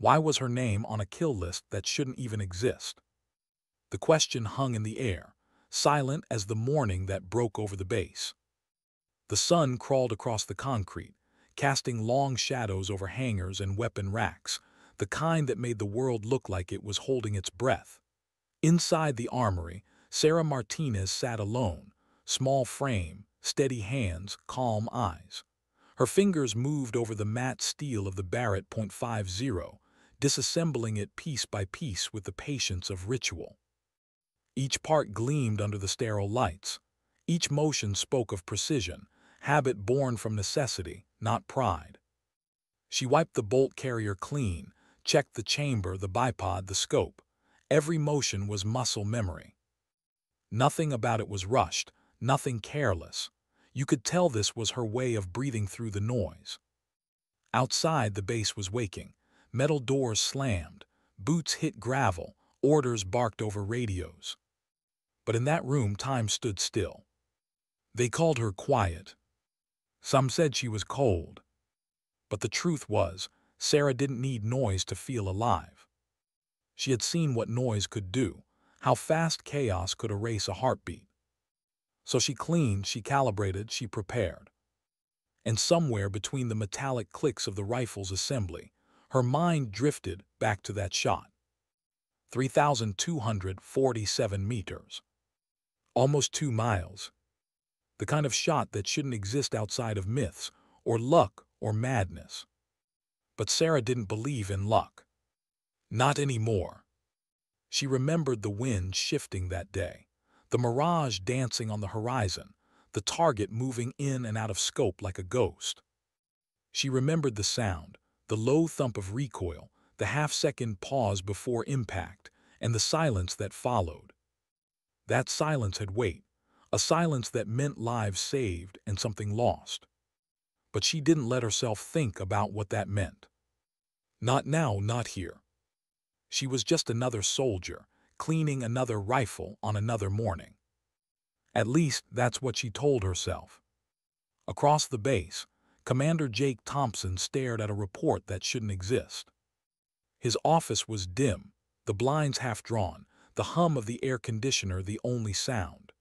Why was her name on a kill list that shouldn't even exist? The question hung in the air, silent as the morning that broke over the base. The sun crawled across the concrete, casting long shadows over hangars and weapon racks, the kind that made the world look like it was holding its breath. Inside the armory, Sarah Martinez sat alone, small frame, steady hands, calm eyes. Her fingers moved over the matte steel of the Barrett .50, disassembling it piece by piece with the patience of ritual. Each part gleamed under the sterile lights. Each motion spoke of precision, habit born from necessity, not pride. She wiped the bolt carrier clean, checked the chamber, the bipod, the scope. Every motion was muscle memory. Nothing about it was rushed, nothing careless. You could tell this was her way of breathing through the noise. Outside, the base was waking. Metal doors slammed, boots hit gravel, orders barked over radios. But in that room, time stood still. They called her quiet. Some said she was cold. But the truth was, Sarah didn't need noise to feel alive. She had seen what noise could do, how fast chaos could erase a heartbeat. So she cleaned, she calibrated, she prepared. And somewhere between the metallic clicks of the rifle's assembly, her mind drifted back to that shot. 3,247 meters. Almost 2 miles. The kind of shot that shouldn't exist outside of myths, or luck, or madness. But Sarah didn't believe in luck. Not anymore. She remembered the wind shifting that day, the mirage dancing on the horizon, the target moving in and out of scope like a ghost. She remembered the sound, the low thump of recoil, the half-second pause before impact, and the silence that followed. That silence had weight, a silence that meant lives saved and something lost. But she didn't let herself think about what that meant. Not now, not here. She was just another soldier, cleaning another rifle on another morning. At least that's what she told herself. Across the base, Commander Jake Thompson stared at a report that shouldn't exist. His office was dim, the blinds half-drawn, the hum of the air conditioner the only sound.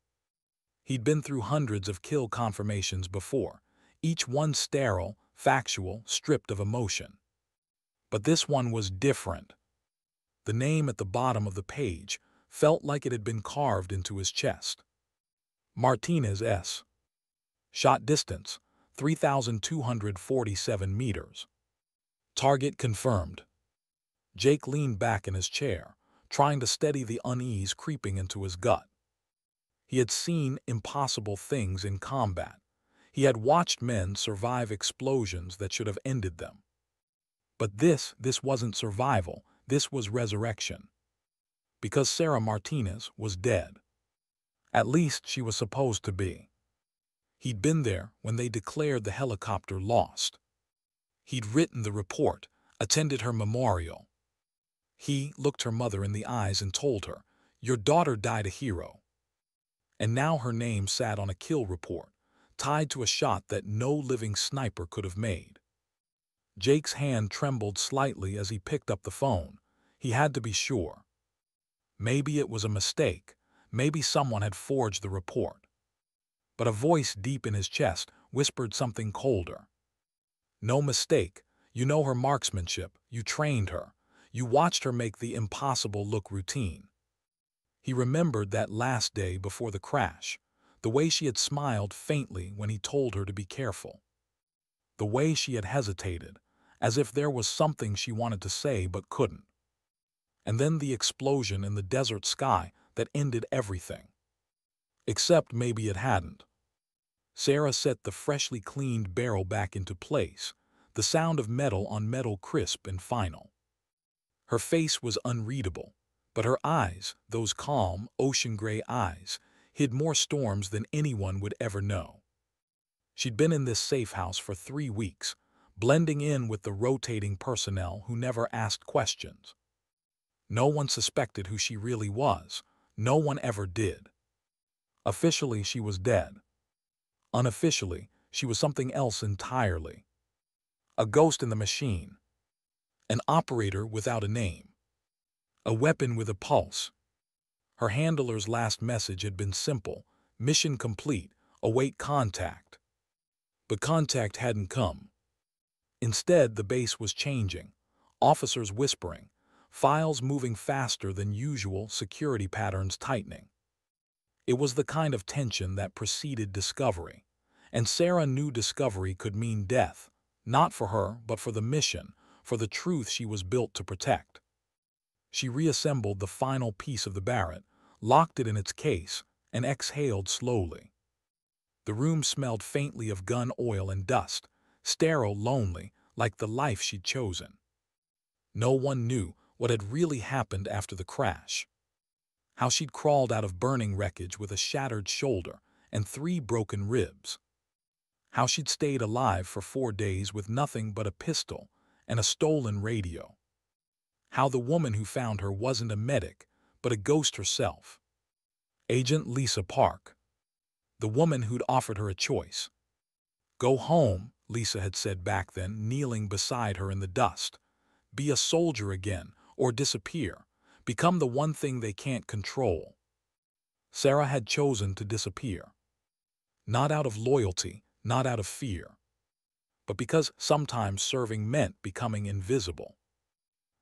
He'd been through hundreds of kill confirmations before, each one sterile, factual, stripped of emotion. But this one was different. The name at the bottom of the page felt like it had been carved into his chest. Martinez S. Shot distance, 3,247 meters. Target confirmed. Jake leaned back in his chair, trying to steady the unease creeping into his gut. He had seen impossible things in combat. He had watched men survive explosions that should have ended them. But this wasn't survival, this was resurrection. Because Sarah Martinez was dead. At least she was supposed to be. He'd been there when they declared the helicopter lost. He'd written the report, attended her memorial. He looked her mother in the eyes and told her, "Your daughter died a hero." And now her name sat on a kill report, tied to a shot that no living sniper could have made. Jake's hand trembled slightly as he picked up the phone. He had to be sure. Maybe it was a mistake. Maybe someone had forged the report. But a voice deep in his chest whispered something colder. "No mistake. You know her marksmanship. You trained her. You watched her make the impossible look routine." He remembered that last day before the crash, the way she had smiled faintly when he told her to be careful. The way she had hesitated, as if there was something she wanted to say but couldn't. And then the explosion in the desert sky that ended everything. Except maybe it hadn't. Sarah set the freshly cleaned barrel back into place, the sound of metal on metal crisp and final. Her face was unreadable, but her eyes, those calm, ocean-gray eyes, hid more storms than anyone would ever know. She'd been in this safe house for 3 weeks, blending in with the rotating personnel who never asked questions. No one suspected who she really was. No one ever did. Officially, she was dead. Unofficially, she was something else entirely. A ghost in the machine. An operator without a name. A weapon with a pulse. Her handler's last message had been simple: mission complete, await contact. But contact hadn't come. Instead, the base was changing. Officers whispering, files moving faster than usual, security patterns tightening. It was the kind of tension that preceded discovery. And Sarah knew discovery could mean death, not for her, but for the mission, for the truth she was built to protect. She reassembled the final piece of the Barrett, locked it in its case, and exhaled slowly. The room smelled faintly of gun oil and dust, sterile, lonely, like the life she'd chosen. No one knew what had really happened after the crash. How she'd crawled out of burning wreckage with a shattered shoulder and 3 broken ribs. How she'd stayed alive for 4 days with nothing but a pistol and a stolen radio. How the woman who found her wasn't a medic, but a ghost herself. Agent Lisa Park. The woman who'd offered her a choice. Go home, Lisa had said back then, kneeling beside her in the dust. Be a soldier again, or disappear. Become the one thing they can't control. Sarah had chosen to disappear. Not out of loyalty, not out of fear, but because sometimes serving meant becoming invisible.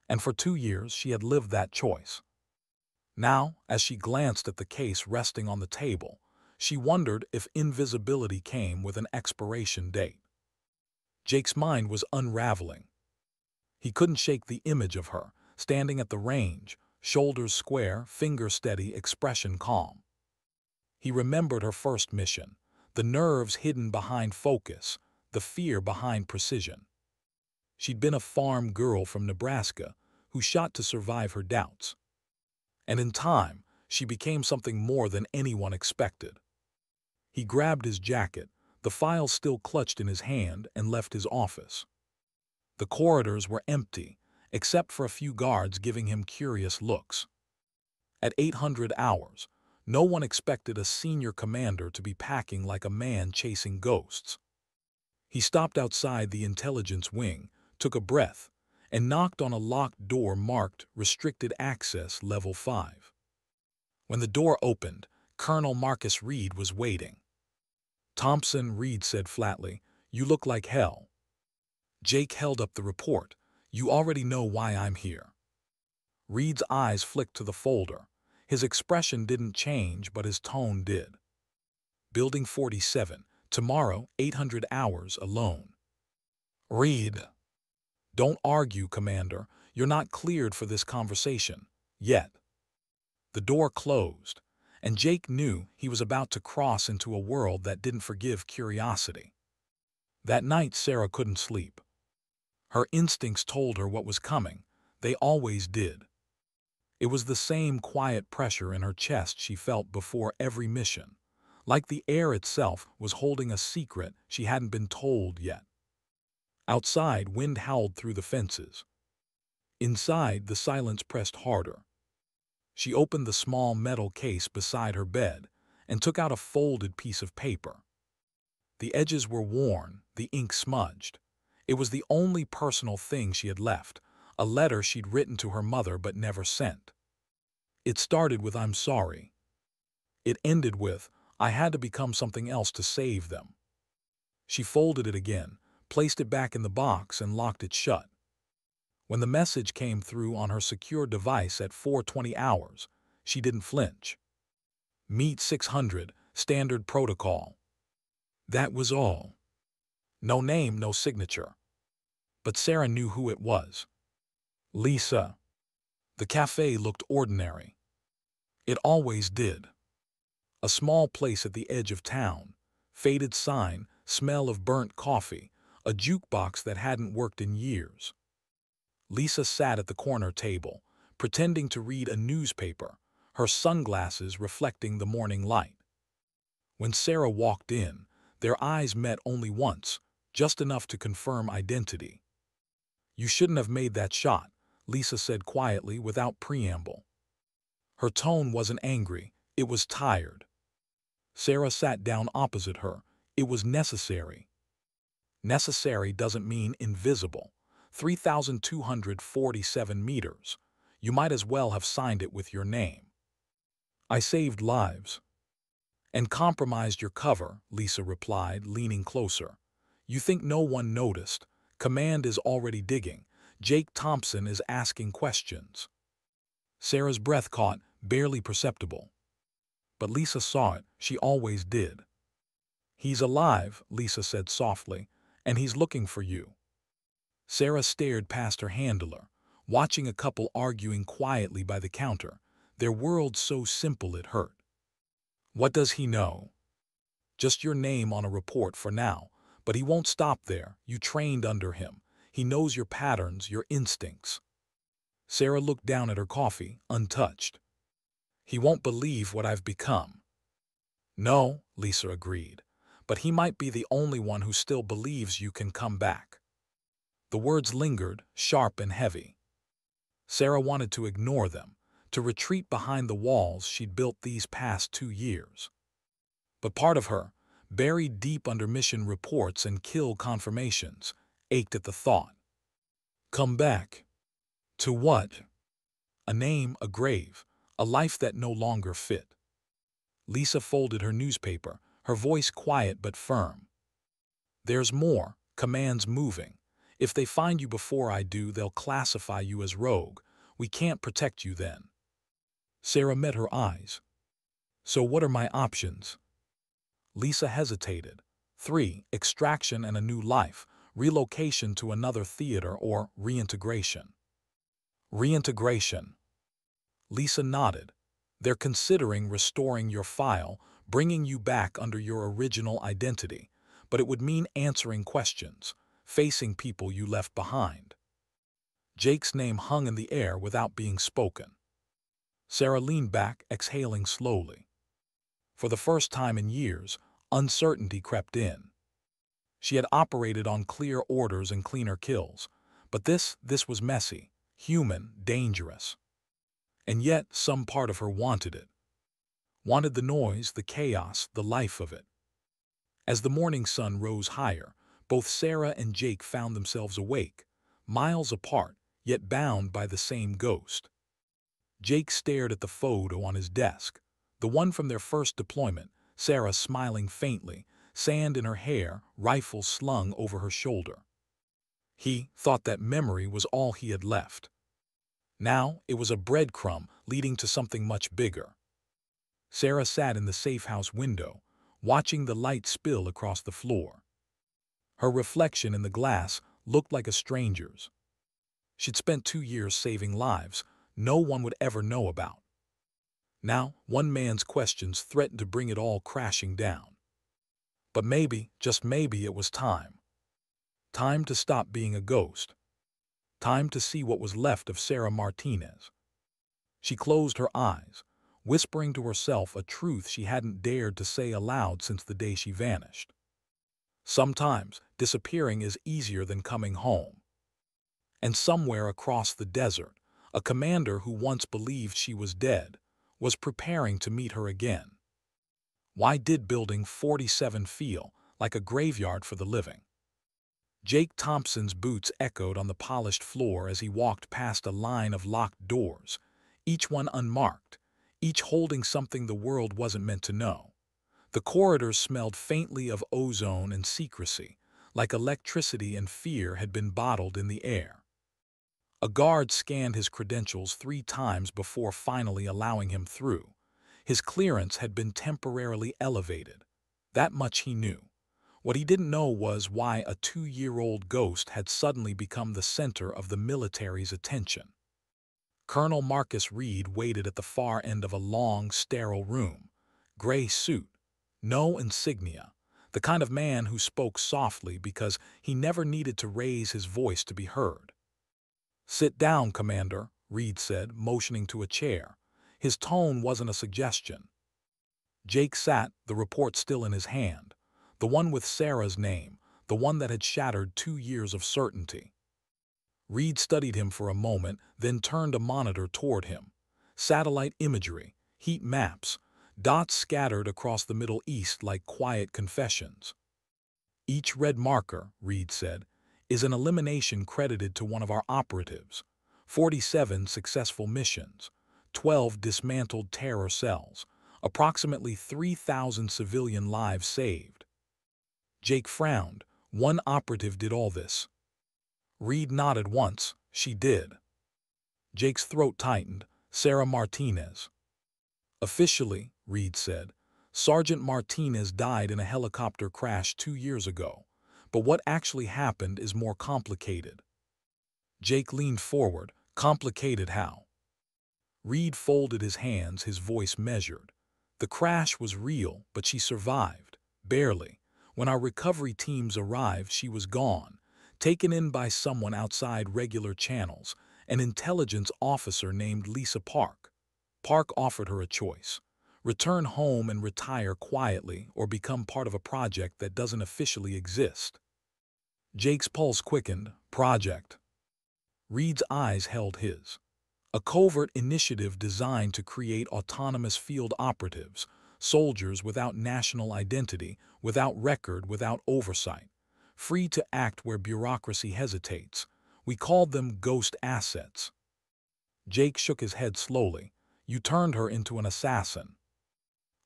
And for 2 years she had lived that choice. Now, as she glanced at the case resting on the table, she wondered if invisibility came with an expiration date. Jake's mind was unraveling. He couldn't shake the image of her, standing at the range, shoulders square, fingers steady, expression calm. He remembered her first mission, the nerves hidden behind focus, the fear behind precision. She'd been a farm girl from Nebraska who shot to survive her doubts. And in time, she became something more than anyone expected. He grabbed his jacket, the file still clutched in his hand, and left his office. The corridors were empty, except for a few guards giving him curious looks. At 800 hours, no one expected a senior commander to be packing like a man chasing ghosts. He stopped outside the intelligence wing, took a breath, and knocked on a locked door marked Restricted Access Level 5. When the door opened, Colonel Marcus Reed was waiting. Thompson, Reed said flatly, you look like hell. Jake held up the report. You already know why I'm here. Reed's eyes flicked to the folder. His expression didn't change, but his tone did. Building 47, tomorrow, 800 hours alone. Reed. Don't argue, Commander. You're not cleared for this conversation. Yet. The door closed, and Jake knew he was about to cross into a world that didn't forgive curiosity. That night Sarah couldn't sleep. Her instincts told her what was coming. They always did. It was the same quiet pressure in her chest she felt before every mission, like the air itself was holding a secret she hadn't been told yet. Outside, wind howled through the fences. Inside, the silence pressed harder. She opened the small metal case beside her bed and took out a folded piece of paper. The edges were worn, the ink smudged. It was the only personal thing she had left, a letter she'd written to her mother but never sent. It started with "I'm sorry." It ended with "I had to become something else to save them." She folded it again, placed it back in the box, and locked it shut. When the message came through on her secure device at 4:20 hours, she didn't flinch. Meet 600, standard protocol. That was all. No name, no signature. But Sarah knew who it was. Lisa. The cafe looked ordinary. It always did. A small place at the edge of town, faded sign, smell of burnt coffee, a jukebox that hadn't worked in years. Lisa sat at the corner table, pretending to read a newspaper, her sunglasses reflecting the morning light. When Sarah walked in, their eyes met only once, just enough to confirm identity. You shouldn't have made that shot, Lisa said quietly without preamble. Her tone wasn't angry, it was tired. Sarah sat down opposite her. It was necessary. Necessary doesn't mean invisible. 3,247 meters. You might as well have signed it with your name. I saved lives. And compromised your cover, Lisa replied, leaning closer. You think no one noticed? Command is already digging. Jake Thompson is asking questions. Sarah's breath caught, barely perceptible. But Lisa saw it. She always did. He's alive, Lisa said softly, and he's looking for you. Sarah stared past her handler, watching a couple arguing quietly by the counter, their world so simple it hurt. What does he know? Just your name on a report for now, but he won't stop there. You trained under him. He knows your patterns, your instincts. Sarah looked down at her coffee, untouched. He won't believe what I've become. No, Lisa agreed, but he might be the only one who still believes you can come back. The words lingered, sharp and heavy. Sarah wanted to ignore them, to retreat behind the walls she'd built these past 2 years. But part of her, buried deep under mission reports and kill confirmations, ached at the thought. Come back. To what? A name, a grave, a life that no longer fit. Lisa folded her newspaper, her voice quiet but firm. There's more, commands moving. If they find you before I do, they'll classify you as rogue. We can't protect you then. Sarah met her eyes. So what are my options? Lisa hesitated. 3. Extraction and a new life, relocation to another theater, or reintegration. Reintegration. Lisa nodded. They're considering restoring your file, bringing you back under your original identity, but it would mean answering questions, facing people you left behind. Jake's name hung in the air without being spoken. Sarah leaned back, exhaling slowly. For the first time in years, uncertainty crept in. She had operated on clear orders and cleaner kills, but this was messy, human, dangerous. And yet some part of her wanted it. Wanted the noise, the chaos, the life of it. As the morning sun rose higher, both Sarah and Jake found themselves awake, miles apart, yet bound by the same ghost. Jake stared at the photo on his desk, the one from their first deployment, Sarah smiling faintly, sand in her hair, rifle slung over her shoulder. He thought that memory was all he had left. Now it was a breadcrumb leading to something much bigger. Sarah sat in the safe house window, watching the light spill across the floor. Her reflection in the glass looked like a stranger's. She'd spent 2 years saving lives no one would ever know about. Now, one man's questions threatened to bring it all crashing down. But maybe, just maybe, it was time. Time to stop being a ghost. Time to see what was left of Sarah Martinez. She closed her eyes, whispering to herself a truth she hadn't dared to say aloud since the day she vanished. Sometimes, disappearing is easier than coming home. And somewhere across the desert, a commander who once believed she was dead was preparing to meet her again. Why did Building 47 feel like a graveyard for the living? Jake Thompson's boots echoed on the polished floor as he walked past a line of locked doors, each one unmarked, each holding something the world wasn't meant to know. The corridors smelled faintly of ozone and secrecy, like electricity and fear had been bottled in the air. A guard scanned his credentials 3 times before finally allowing him through. His clearance had been temporarily elevated. That much he knew. What he didn't know was why a 2-year-old ghost had suddenly become the center of the military's attention. Colonel Marcus Reed waited at the far end of a long, sterile room. Gray suit, no insignia, the kind of man who spoke softly because he never needed to raise his voice to be heard. "Sit down, Commander," Reed said, motioning to a chair. His tone wasn't a suggestion. Jake sat, the report still in his hand, the one with Sarah's name, the one that had shattered 2 years of certainty. Reed studied him for a moment, then turned a monitor toward him. Satellite imagery, heat maps, dots scattered across the Middle East like quiet confessions. "Each red marker," Reed said, is an elimination credited to one of our operatives. 47 successful missions, 12 dismantled terror cells, approximately 3,000 civilian lives saved. Jake frowned. One operative did all this. Reed nodded once. She did. Jake's throat tightened. Sarah Martinez. Officially, Reed said, Sergeant Martinez died in a helicopter crash 2 years ago. But what actually happened is more complicated. Jake leaned forward. Complicated how? Reed folded his hands, his voice measured. The crash was real, but she survived. Barely. When our recovery teams arrived, she was gone, taken in by someone outside regular channels, an intelligence officer named Lisa Park. Park offered her a choice. Return home and retire quietly or become part of a project that doesn't officially exist. Jake's pulse quickened. Project. Reed's eyes held his. A covert initiative designed to create autonomous field operatives, soldiers without national identity, without record, without oversight, free to act where bureaucracy hesitates. We called them ghost assets. Jake shook his head slowly. You turned her into an assassin.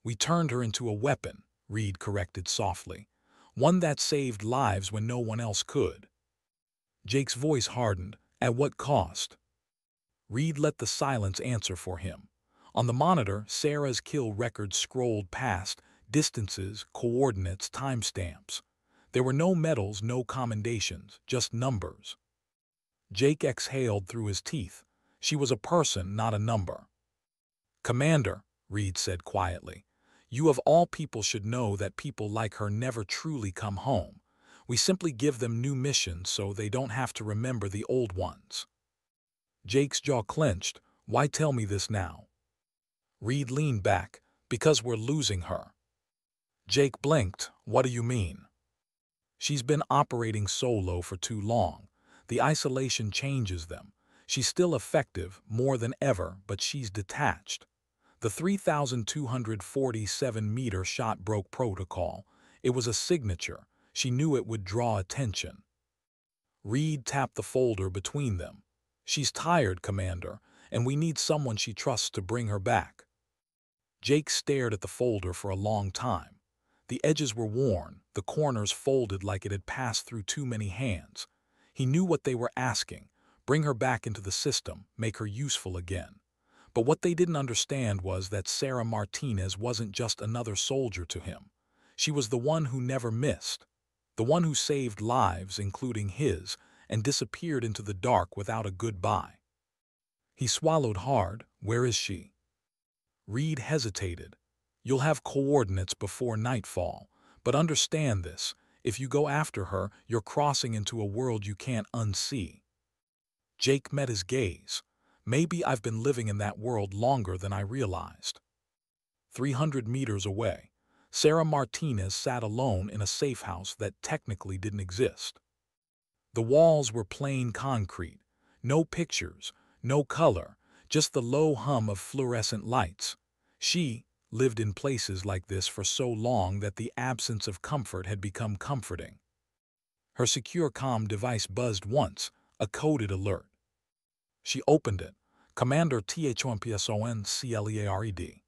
We turned her into a weapon, Reed corrected softly. One that saved lives when no one else could. Jake's voice hardened. At what cost? Reed let the silence answer for him. On the monitor, Sarah's kill record scrolled past, distances, coordinates, timestamps. There were no medals, no commendations, just numbers. Jake exhaled through his teeth. She was a person, not a number. Commander, Reed said quietly, you of all people should know that people like her never truly come home. We simply give them new missions so they don't have to remember the old ones. Jake's jaw clenched. Why tell me this now? Reed leaned back. Because we're losing her. Jake blinked. What do you mean? She's been operating solo for too long. The isolation changes them. She's still effective, more than ever, but she's detached. The 3,247-meter shot broke protocol. It was a signature. She knew it would draw attention. Reed tapped the folder between them. She's tired, Commander, and we need someone she trusts to bring her back. Jake stared at the folder for a long time. The edges were worn, the corners folded like it had passed through too many hands. He knew what they were asking. Bring her back into the system, make her useful again. But what they didn't understand was that Sarah Martinez wasn't just another soldier to him. She was the one who never missed. The one who saved lives, including his, and disappeared into the dark without a goodbye. He swallowed hard. Where is she? Reed hesitated. You'll have coordinates before nightfall, but understand this. If you go after her, you're crossing into a world you can't unsee. Jake met his gaze. Maybe I've been living in that world longer than I realized. 300 meters away, Sarah Martinez sat alone in a safe house that technically didn't exist. The walls were plain concrete, no pictures, no color, just the low hum of fluorescent lights. She lived in places like this for so long that the absence of comfort had become comforting. Her secure comm device buzzed once, a coded alert. She opened it. Commander THOMPSONCLEARED.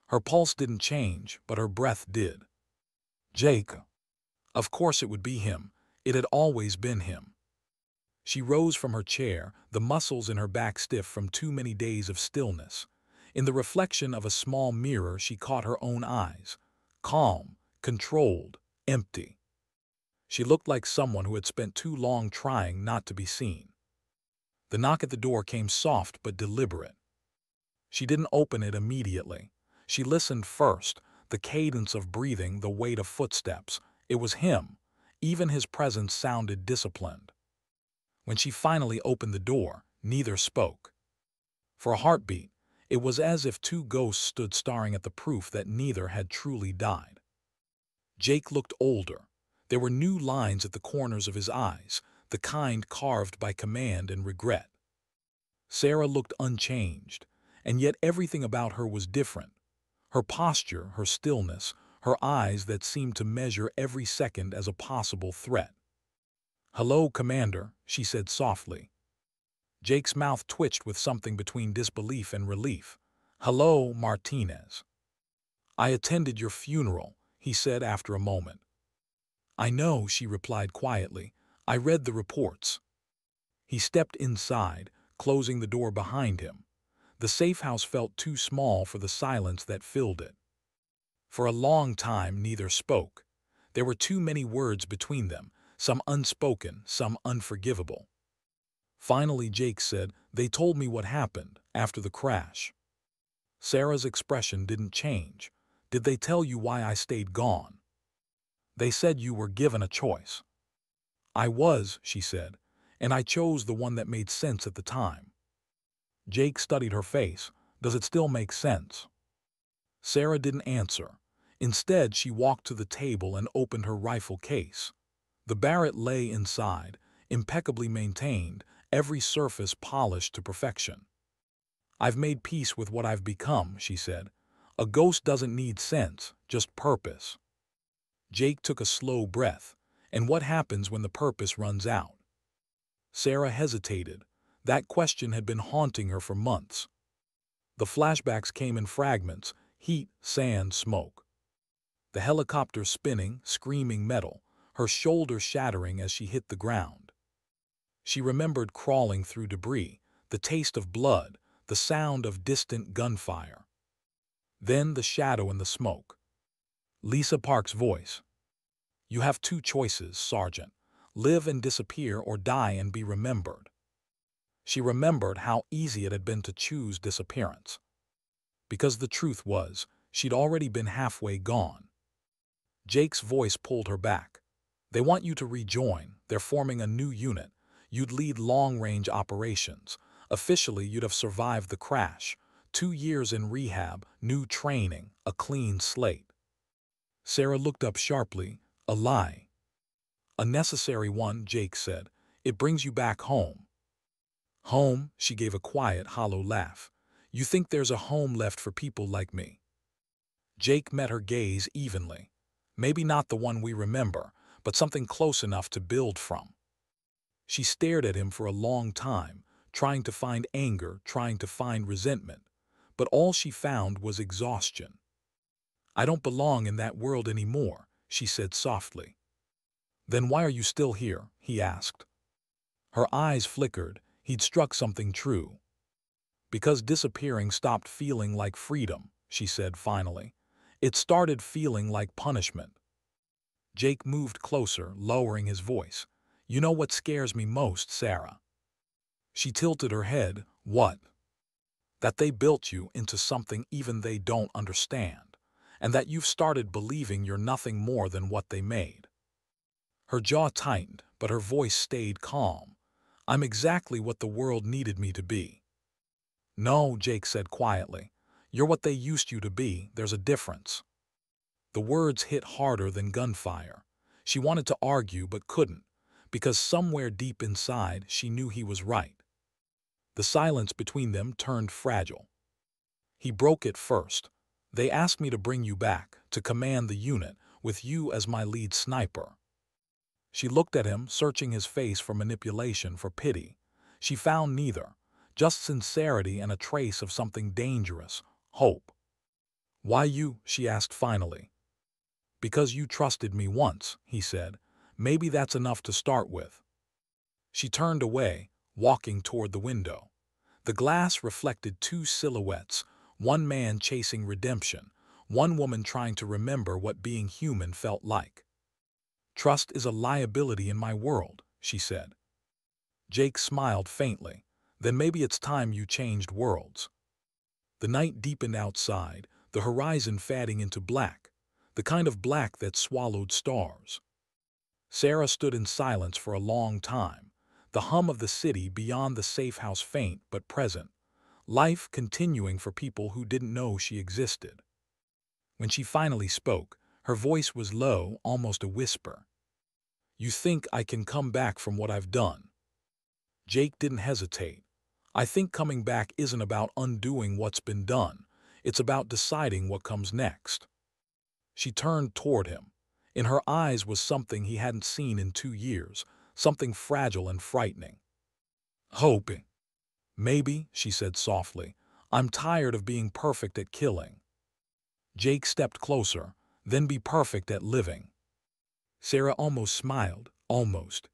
Her pulse didn't change, but her breath did. Jake. Of course it would be him. It had always been him. She rose from her chair, the muscles in her back stiff from too many days of stillness. In the reflection of a small mirror, she caught her own eyes. Calm, controlled, empty. She looked like someone who had spent too long trying not to be seen. The knock at the door came soft but deliberate. She didn't open it immediately. She listened first, the cadence of breathing, the weight of footsteps. It was him. Even his presence sounded disciplined. When she finally opened the door, neither spoke. For a heartbeat, it was as if two ghosts stood staring at the proof that neither had truly died. Jake looked older. There were new lines at the corners of his eyes, the kind carved by command and regret. Sarah looked unchanged, and yet everything about her was different. Her posture, her stillness, her eyes that seemed to measure every second as a possible threat. "Hello, Commander," she said softly. Jake's mouth twitched with something between disbelief and relief. "Hello, Martinez." "I attended your funeral," he said after a moment. "I know," she replied quietly. "I read the reports." He stepped inside, closing the door behind him. The safe house felt too small for the silence that filled it. For a long time neither spoke. There were too many words between them, some unspoken, some unforgivable. Finally Jake said, "They told me what happened after the crash." Sarah's expression didn't change. "Did they tell you why I stayed gone?" "They said you were given a choice." "I was," she said, "and I chose the one that made sense at the time." Jake studied her face. "Does it still make sense?" Sarah didn't answer. Instead, she walked to the table and opened her rifle case. The Barrett lay inside, impeccably maintained, every surface polished to perfection. "I've made peace with what I've become," she said. "A ghost doesn't need sense, just purpose." Jake took a slow breath. "And what happens when the purpose runs out?" Sarah hesitated. That question had been haunting her for months. The flashbacks came in fragments: heat, sand, smoke. The helicopter spinning, screaming metal, her shoulder shattering as she hit the ground. She remembered crawling through debris, the taste of blood, the sound of distant gunfire. Then the shadow and the smoke. Lisa Park's voice. "You have two choices, Sergeant. Live and disappear or die and be remembered." She remembered how easy it had been to choose disappearance. Because the truth was, she'd already been halfway gone. Jake's voice pulled her back. "They want you to rejoin. They're forming a new unit. You'd lead long-range operations. Officially, you'd have survived the crash. 2 years in rehab, new training, a clean slate." Sarah looked up sharply. "A lie." "A necessary one," Jake said. "It brings you back home." "Home?" She gave a quiet, hollow laugh. "You think there's a home left for people like me?" Jake met her gaze evenly. "Maybe not the one we remember, but something close enough to build from." She stared at him for a long time, trying to find anger, trying to find resentment, but all she found was exhaustion. "I don't belong in that world anymore," she said softly. "Then why are you still here?" he asked. Her eyes flickered. He'd struck something true. "Because disappearing stopped feeling like freedom," she said finally. "It started feeling like punishment." Jake moved closer, lowering his voice. "You know what scares me most, Sarah?" She tilted her head. "What?" "That they built you into something even they don't understand, and that you've started believing you're nothing more than what they made." Her jaw tightened, but her voice stayed calm. "I'm exactly what the world needed me to be." "No," Jake said quietly. "You're what they used you to be. There's a difference." The words hit harder than gunfire. She wanted to argue but couldn't, because somewhere deep inside she knew he was right. The silence between them turned fragile. He broke it first. "They asked me to bring you back, to command the unit, with you as my lead sniper." She looked at him, searching his face for manipulation, for pity. She found neither, just sincerity and a trace of something dangerous: hope. "Why you?" she asked finally. "Because you trusted me once," he said. "Maybe that's enough to start with." She turned away, walking toward the window. The glass reflected two silhouettes, one man chasing redemption, one woman trying to remember what being human felt like. "Trust is a liability in my world," she said. Jake smiled faintly. "Then maybe it's time you changed worlds." The night deepened outside, the horizon fading into black, the kind of black that swallowed stars. Sarah stood in silence for a long time, the hum of the city beyond the safe house faint but present, life continuing for people who didn't know she existed. When she finally spoke, her voice was low, almost a whisper. "You think I can come back from what I've done?" Jake didn't hesitate. "I think coming back isn't about undoing what's been done. It's about deciding what comes next." She turned toward him. In her eyes was something he hadn't seen in 2 years, something fragile and frightening. Hoping. Maybe, she said softly, I'm tired of being perfect at killing. Jake stepped closer, then be perfect at living. Sarah almost smiled, almost.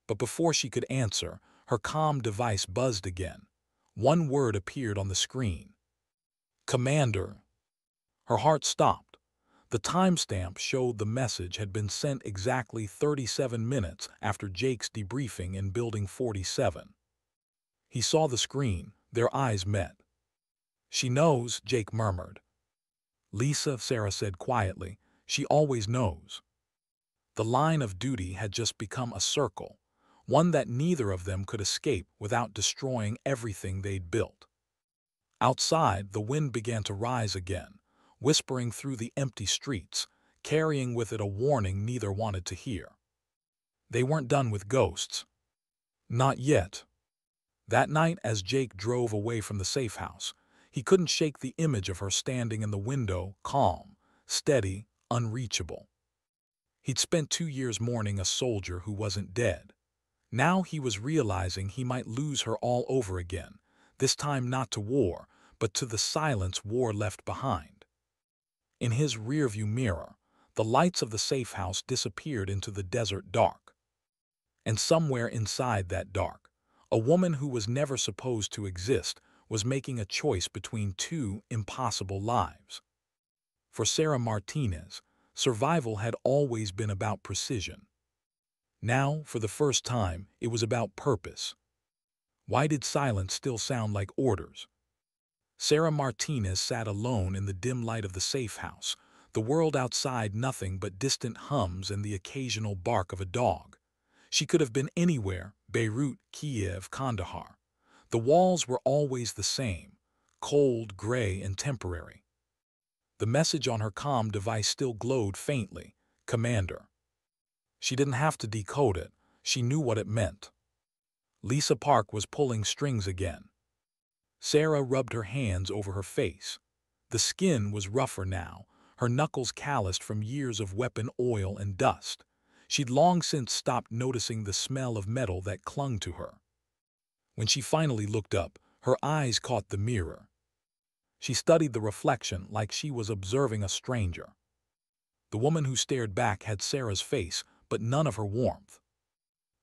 But before she could answer, her comm device buzzed again. One word appeared on the screen. Commander. Her heart stopped. The timestamp showed the message had been sent exactly 37 minutes after Jake's debriefing in Building 47. He saw the screen, their eyes met. She knows, Jake murmured. Lisa, Sarah said quietly, she always knows. The line of duty had just become a circle, one that neither of them could escape without destroying everything they'd built. Outside, the wind began to rise again, whispering through the empty streets, carrying with it a warning neither wanted to hear. They weren't done with ghosts. Not yet. That night, as Jake drove away from the safe house, he couldn't shake the image of her standing in the window, calm, steady, unreachable. He'd spent 2 years mourning a soldier who wasn't dead. Now he was realizing he might lose her all over again, this time not to war, but to the silence war left behind. In his rearview mirror, the lights of the safe house disappeared into the desert dark. And somewhere inside that dark, a woman who was never supposed to exist was making a choice between two impossible lives. For Sarah Martinez, survival had always been about precision. Now, for the first time, it was about purpose. Why did silence still sound like orders? Sarah Martinez sat alone in the dim light of the safe house, the world outside nothing but distant hums and the occasional bark of a dog. She could have been anywhere, Beirut, Kiev, Kandahar. The walls were always the same, cold, gray, and temporary. The message on her comm device still glowed faintly, Commander. She didn't have to decode it, she knew what it meant. Lisa Park was pulling strings again. Sarah rubbed her hands over her face. The skin was rougher now, her knuckles calloused from years of weapon oil and dust. She'd long since stopped noticing the smell of metal that clung to her. When she finally looked up, her eyes caught the mirror. She studied the reflection like she was observing a stranger. The woman who stared back had Sarah's face, but none of her warmth.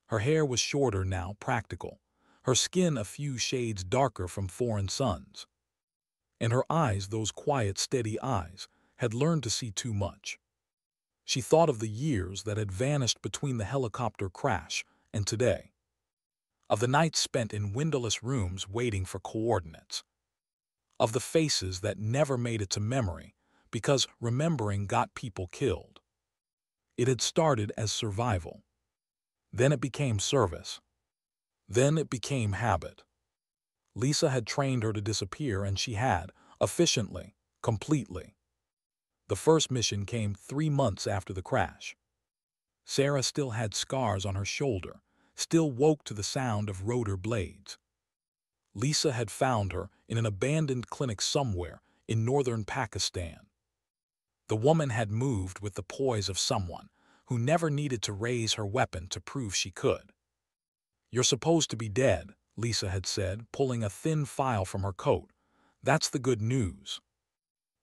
Her hair was shorter now, practical, her skin a few shades darker from foreign suns. And her eyes, those quiet, steady eyes, had learned to see too much. She thought of the years that had vanished between the helicopter crash and today. Of the nights spent in windowless rooms waiting for coordinates. Of the faces that never made it to memory because remembering got people killed. It had started as survival. Then it became service. Then it became habit. Lisa had trained her to disappear, and she had, efficiently, completely. The first mission came 3 months after the crash. Sarah still had scars on her shoulder, still woke to the sound of rotor blades. Lisa had found her in an abandoned clinic somewhere in northern Pakistan. The woman had moved with the poise of someone who never needed to raise her weapon to prove she could. You're supposed to be dead, Lisa had said, pulling a thin file from her coat. That's the good news.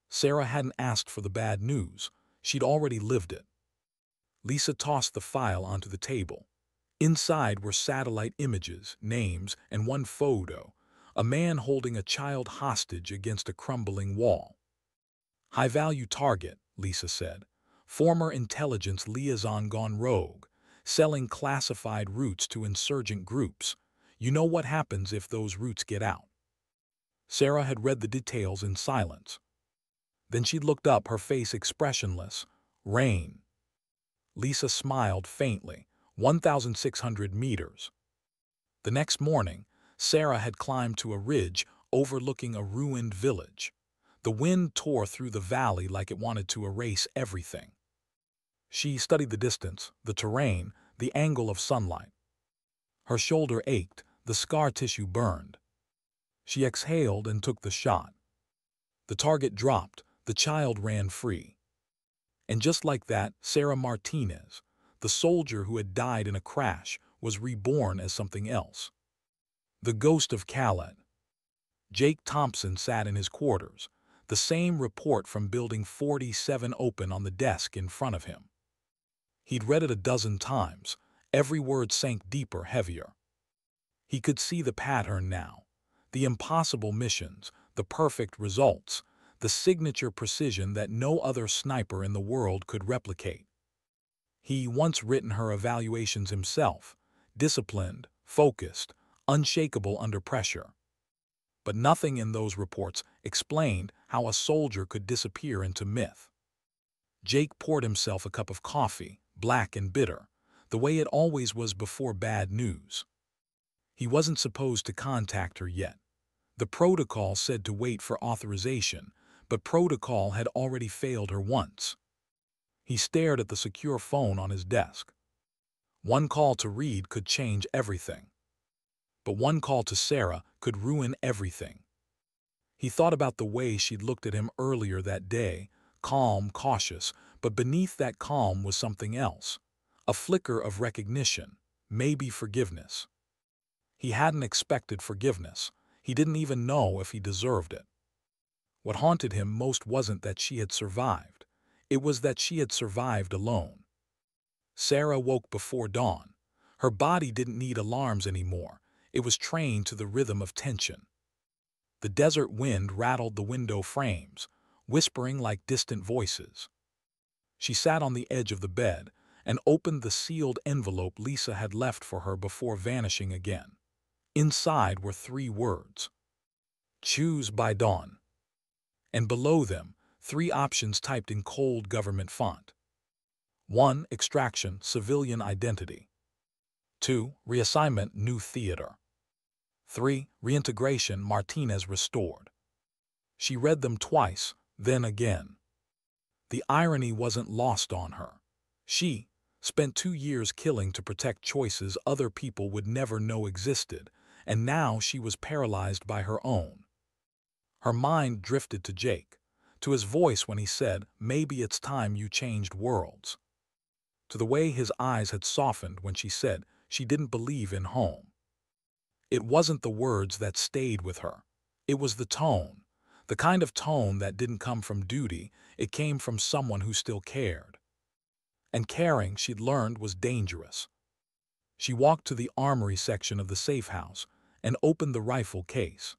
Sarah hadn't asked for the bad news. She'd already lived it. Lisa tossed the file onto the table. Inside were satellite images, names, and one photo, a man holding a child hostage against a crumbling wall. High-value target, Lisa said. Former intelligence liaison gone rogue, selling classified routes to insurgent groups. You know what happens if those routes get out. Sarah had read the details in silence. Then she looked up, her face expressionless. Rain. Lisa smiled faintly. 1,600 meters. The next morning, Sarah had climbed to a ridge overlooking a ruined village. The wind tore through the valley like it wanted to erase everything. She studied the distance, the terrain, the angle of sunlight. Her shoulder ached, the scar tissue burned. She exhaled and took the shot. The target dropped, the child ran free. And just like that, Sarah Martinez, The soldier who had died in a crash was reborn as something else. The ghost of Khaled. Jake Thompson sat in his quarters, the same report from Building 47 open on the desk in front of him. He'd read it a dozen times. Every word sank deeper, heavier. He could see the pattern now. The impossible missions, the perfect results, the signature precision that no other sniper in the world could replicate. He once written her evaluations himself, disciplined, focused, unshakable under pressure. But nothing in those reports explained how a soldier could disappear into myth. Jake poured himself a cup of coffee, black and bitter, the way it always was before bad news. He wasn't supposed to contact her yet. The protocol said to wait for authorization, but protocol had already failed her once. He stared at the secure phone on his desk. One call to Reed could change everything. But one call to Sarah could ruin everything. He thought about the way she'd looked at him earlier that day, calm, cautious, but beneath that calm was something else. A flicker of recognition, maybe forgiveness. He hadn't expected forgiveness. He didn't even know if he deserved it. What haunted him most wasn't that she had survived. It was that she had survived alone. Sarah woke before dawn. Her body didn't need alarms anymore. It was trained to the rhythm of tension. The desert wind rattled the window frames, whispering like distant voices. She sat on the edge of the bed and opened the sealed envelope Lisa had left for her before vanishing again. Inside were 3 words. Choose by dawn. And below them, 3 options typed in cold government font. 1. Extraction, civilian identity. 2. Reassignment, new theater. 3. Reintegration, Martinez restored. She read them twice, then again. The irony wasn't lost on her. She spent 2 years killing to protect choices other people would never know existed, and now she was paralyzed by her own. Her mind drifted to Jake, to his voice when he said, "Maybe it's time you changed worlds." To the way his eyes had softened when she said she didn't believe in home. It wasn't the words that stayed with her. It was the tone. The kind of tone that didn't come from duty, it came from someone who still cared. And caring, she'd learned, was dangerous. She walked to the armory section of the safe house and opened the rifle case.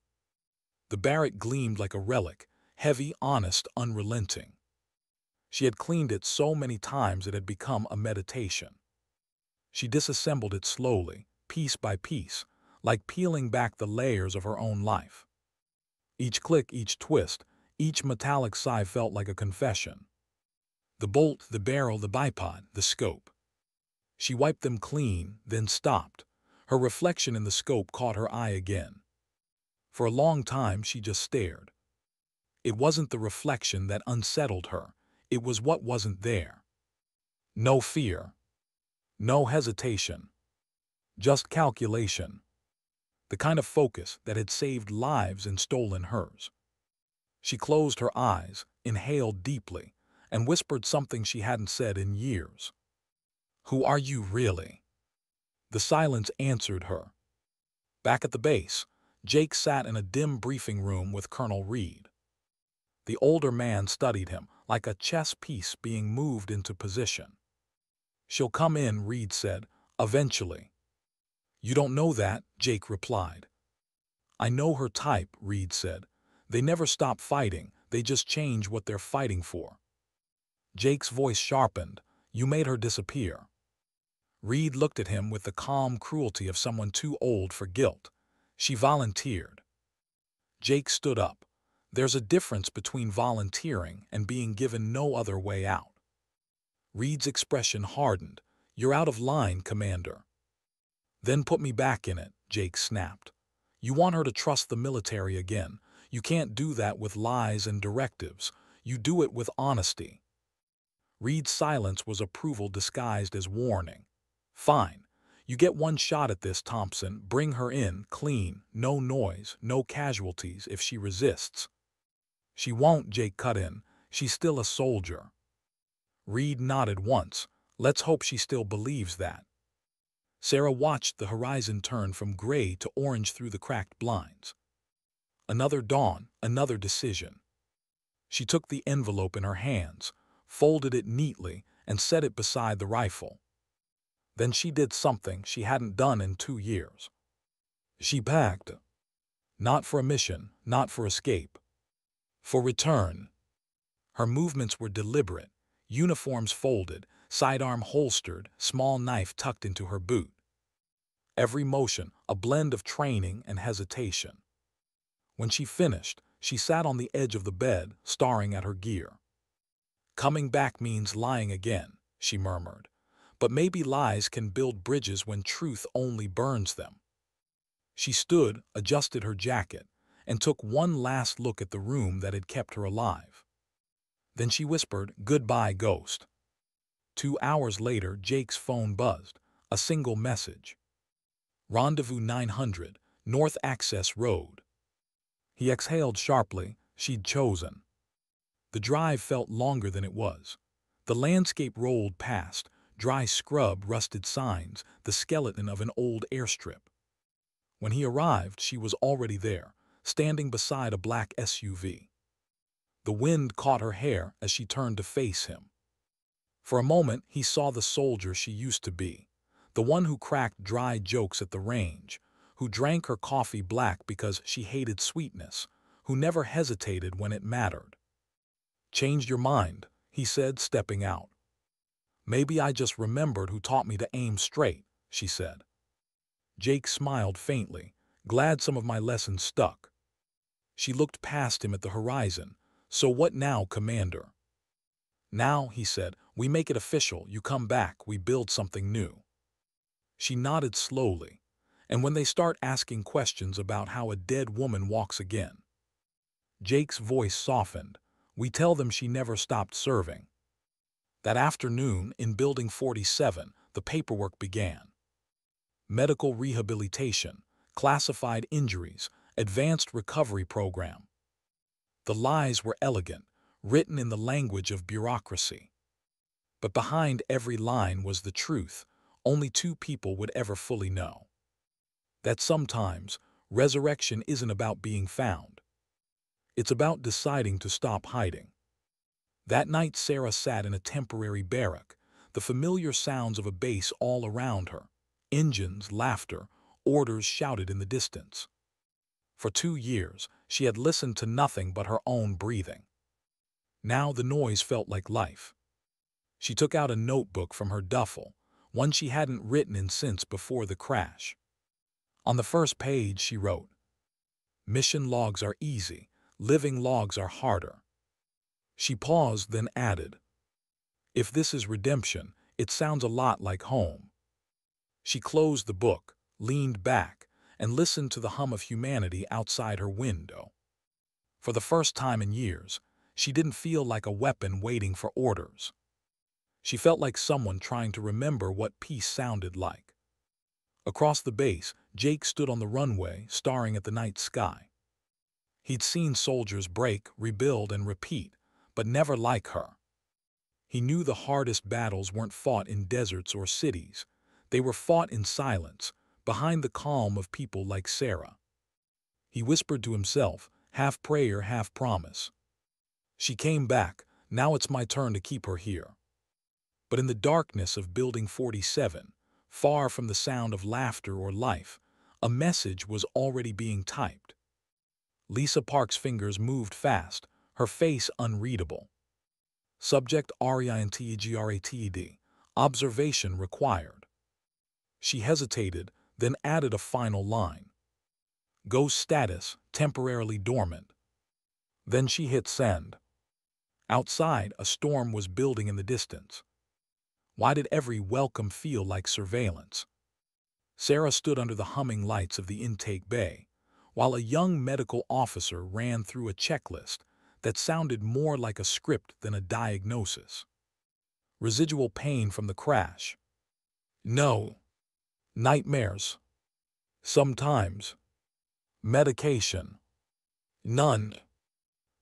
The Barrett gleamed like a relic, heavy, honest, unrelenting. She had cleaned it so many times it had become a meditation. She disassembled it slowly, piece by piece, like peeling back the layers of her own life. Each click, each twist, each metallic sigh felt like a confession. The bolt, the barrel, the bipod, the scope. She wiped them clean, then stopped. Her reflection in the scope caught her eye again. For a long time she just stared. It wasn't the reflection that unsettled her. It was what wasn't there. No fear. No hesitation. Just calculation. The kind of focus that had saved lives and stolen hers. She closed her eyes, inhaled deeply, and whispered something she hadn't said in years. "Who are you really?" The silence answered her. Back at the base, Jake sat in a dim briefing room with Colonel Reed. The older man studied him, like a chess piece being moved into position. "She'll come in," Reed said, "eventually." "You don't know that," Jake replied. "I know her type," Reed said. "They never stop fighting, they just change what they're fighting for." Jake's voice sharpened. "You made her disappear." Reed looked at him with the calm cruelty of someone too old for guilt. "She volunteered." Jake stood up. "There's a difference between volunteering and being given no other way out." Reed's expression hardened. "You're out of line, Commander." "Then put me back in it," Jake snapped. "You want her to trust the military again. You can't do that with lies and directives. You do it with honesty." Reed's silence was approval disguised as warning. "Fine. You get one shot at this, Thompson. Bring her in, clean, no noise, no casualties if she resists." "She won't," Jake cut in. "She's still a soldier." Reed nodded once. Let's hope she still believes that. Sarah watched the horizon turn from gray to orange through the cracked blinds. Another dawn, another decision. She took the envelope in her hands, folded it neatly, and set it beside the rifle. Then she did something she hadn't done in 2 years. She packed. Not for a mission, not for escape. For return. Her movements were deliberate, uniforms folded, sidearm holstered, small knife tucked into her boot. Every motion, a blend of training and hesitation. When she finished, she sat on the edge of the bed, staring at her gear. Coming back means lying again, she murmured. But maybe lies can build bridges when truth only burns them. She stood, adjusted her jacket, and took one last look at the room that had kept her alive. Then she whispered, "Goodbye, ghost." 2 hours later, Jake's phone buzzed. A single message. Rendezvous 900, North Access Road. He exhaled sharply. She'd chosen. The drive felt longer than it was. The landscape rolled past, dry scrub, rusted signs, the skeleton of an old airstrip. When he arrived, she was already there, standing beside a black SUV. The wind caught her hair as she turned to face him. For a moment, he saw the soldier she used to be, the one who cracked dry jokes at the range, who drank her coffee black because she hated sweetness, who never hesitated when it mattered. "Changed your mind," he said, stepping out. "Maybe I just remembered who taught me to aim straight," she said. Jake smiled faintly, glad some of my lessons stuck. She looked past him at the horizon. "So what now, Commander?" "Now," he said, "we make it official. You come back, we build something new." She nodded slowly. "And when they start asking questions about how a dead woman walks again?" Jake's voice softened. "We tell them she never stopped serving." That afternoon, in Building 47, the paperwork began. Medical rehabilitation, classified injuries, advanced recovery program. The lies were elegant, written in the language of bureaucracy. But behind every line was the truth only two people would ever fully know. That sometimes, resurrection isn't about being found. It's about deciding to stop hiding. That night Sarah sat in a temporary barrack, the familiar sounds of a base all around her. Engines, laughter, orders shouted in the distance. For 2 years, she had listened to nothing but her own breathing. Now the noise felt like life. She took out a notebook from her duffel, one she hadn't written in since before the crash. On the first page she wrote, "Mission logs are easy, living logs are harder." She paused, then added, "If this is redemption, it sounds a lot like home." She closed the book, leaned back, and listened to the hum of humanity outside her window. For the first time in years, she didn't feel like a weapon waiting for orders. She felt like someone trying to remember what peace sounded like. Across the base, Jake stood on the runway, staring at the night sky. He'd seen soldiers break, rebuild, and repeat, but never like her. He knew the hardest battles weren't fought in deserts or cities. They were fought in silence, behind the calm of people like Sarah. He whispered to himself, half prayer, half promise. She came back, now it's my turn to keep her here. But in the darkness of Building 47, far from the sound of laughter or life, a message was already being typed. Lisa Park's fingers moved fast, her face unreadable. Subject REINTEGRATED. Observation required. She hesitated, then added a final line. Ghost status, temporarily dormant. Then she hit send. Outside, a storm was building in the distance. Why did every welcome feel like surveillance? Sarah stood under the humming lights of the intake bay, while a young medical officer ran through a checklist that sounded more like a script than a diagnosis. Residual pain from the crash. No. Nightmares. Sometimes. Medication. None.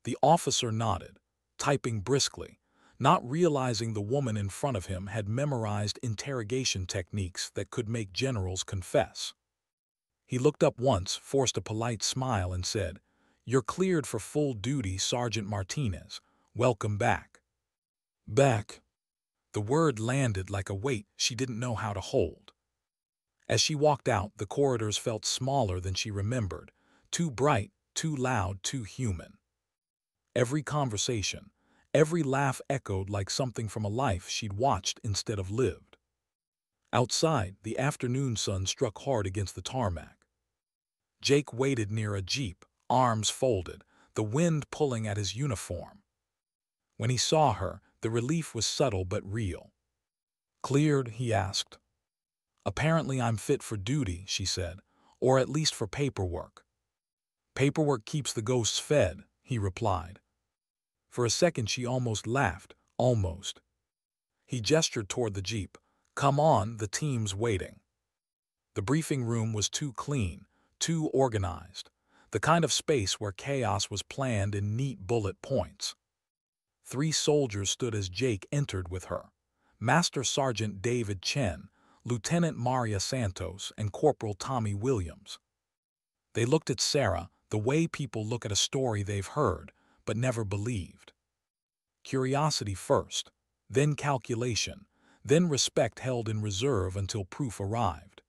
The officer nodded, typing briskly. not realizing the woman in front of him had memorized interrogation techniques that could make generals confess. He looked up once, forced a polite smile, and said, "You're cleared for full duty, Sergeant Martinez. Welcome back." Back. The word landed like a weight she didn't know how to hold. As she walked out, the corridors felt smaller than she remembered, too bright, too loud, too human. Every conversation, every laugh echoed like something from a life she'd watched instead of lived. Outside, the afternoon sun struck hard against the tarmac. Jake waited near a jeep, arms folded, the wind pulling at his uniform. When he saw her, the relief was subtle but real. "Cleared?" he asked. "Apparently I'm fit for duty," she said, "or at least for paperwork." "Paperwork keeps the ghosts fed," he replied. For a second she almost laughed, almost. He gestured toward the jeep. "Come on, the team's waiting." The briefing room was too clean, too organized, the kind of space where chaos was planned in neat bullet points. 3 soldiers stood as Jake entered with her: Master Sergeant David Chen, Lieutenant Maria Santos, and Corporal Tommy Williams. They looked at Sarah the way people look at a story they've heard but never believed. Curiosity first, then calculation, then respect held in reserve until proof arrived.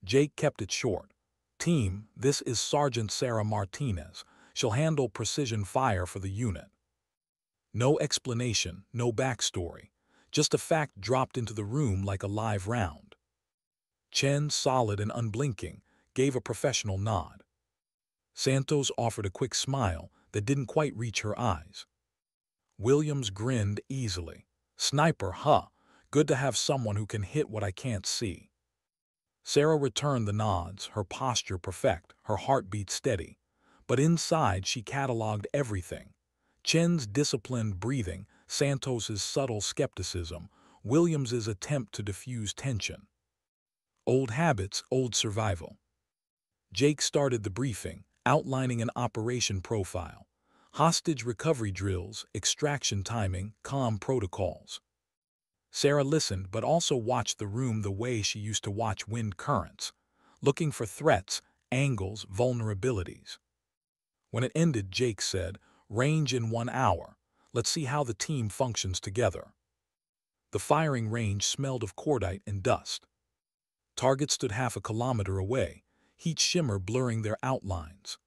Jake kept it short. "Team, this is Sergeant Sarah Martinez. She'll handle precision fire for the unit." No explanation, no backstory, just a fact dropped into the room like a live round. Chen, solid and unblinking, gave a professional nod. Santos offered a quick smile that didn't quite reach her eyes. Williams grinned easily. "Sniper, huh? Good to have someone who can hit what I can't see." Sarah returned the nods, her posture perfect, her heartbeat steady. But inside she cataloged everything: Chen's disciplined breathing, Santos's subtle skepticism, Williams's attempt to diffuse tension. Old habits, old survival. Jake started the briefing, outlining an operation profile: hostage recovery drills, extraction timing, comm protocols. Sarah listened but also watched the room the way she used to watch wind currents, looking for threats, angles, vulnerabilities. When it ended, Jake said, "Range in 1 hour. Let's see how the team functions together." The firing range smelled of cordite and dust. Targets stood half a kilometer away, heat shimmer blurring their outlines.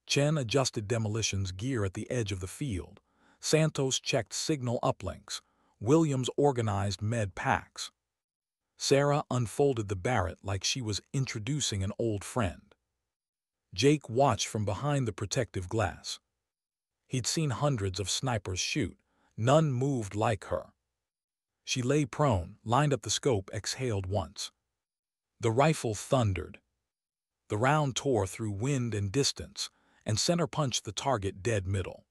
Chen adjusted demolitions gear at the edge of the field. Santos checked signal uplinks. Williams organized med packs. Sarah unfolded the Barrett like she was introducing an old friend. Jake watched from behind the protective glass. He'd seen hundreds of snipers shoot. None moved like her. She lay prone, lined up the scope, exhaled once. The rifle thundered. The round tore through wind and distance, and center punched the target dead middle.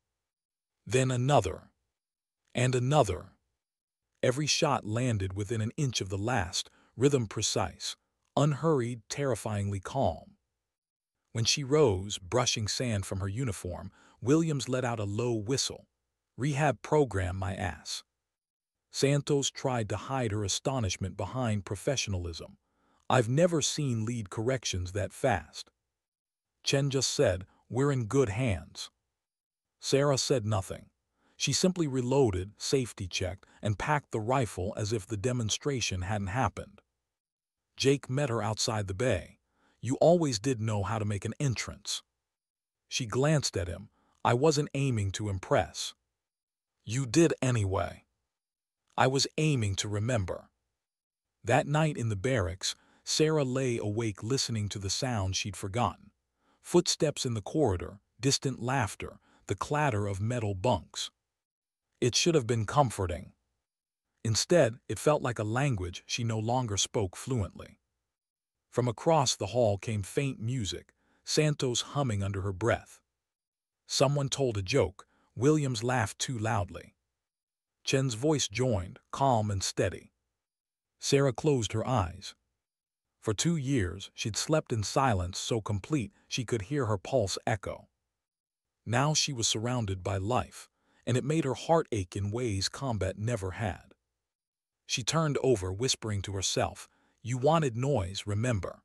Then another. And another. Every shot landed within an inch of the last, rhythm precise, unhurried, terrifyingly calm. When she rose, brushing sand from her uniform, Williams let out a low whistle. "Rehab program, my ass." Santos tried to hide her astonishment behind professionalism. "I've never seen lead corrections that fast." Chen just said, "We're in good hands." Sarah said nothing. She simply reloaded, safety-checked, and packed the rifle as if the demonstration hadn't happened. Jake met her outside the bay. "You always did know how to make an entrance." She glanced at him. "I wasn't aiming to impress." "You did anyway." "I was aiming to remember." That night in the barracks, Sarah lay awake listening to the sound she'd forgotten. Footsteps in the corridor, distant laughter, the clatter of metal bunks. It should have been comforting. Instead, it felt like a language she no longer spoke fluently. From across the hall came faint music, Santos humming under her breath. Someone told a joke. Williams laughed too loudly. Chen's voice joined, calm and steady. Sarah closed her eyes. For 2 years, she'd slept in silence so complete she could hear her pulse echo. Now she was surrounded by life, and it made her heart ache in ways combat never had. She turned over, whispering to herself, "You wanted noise, remember?"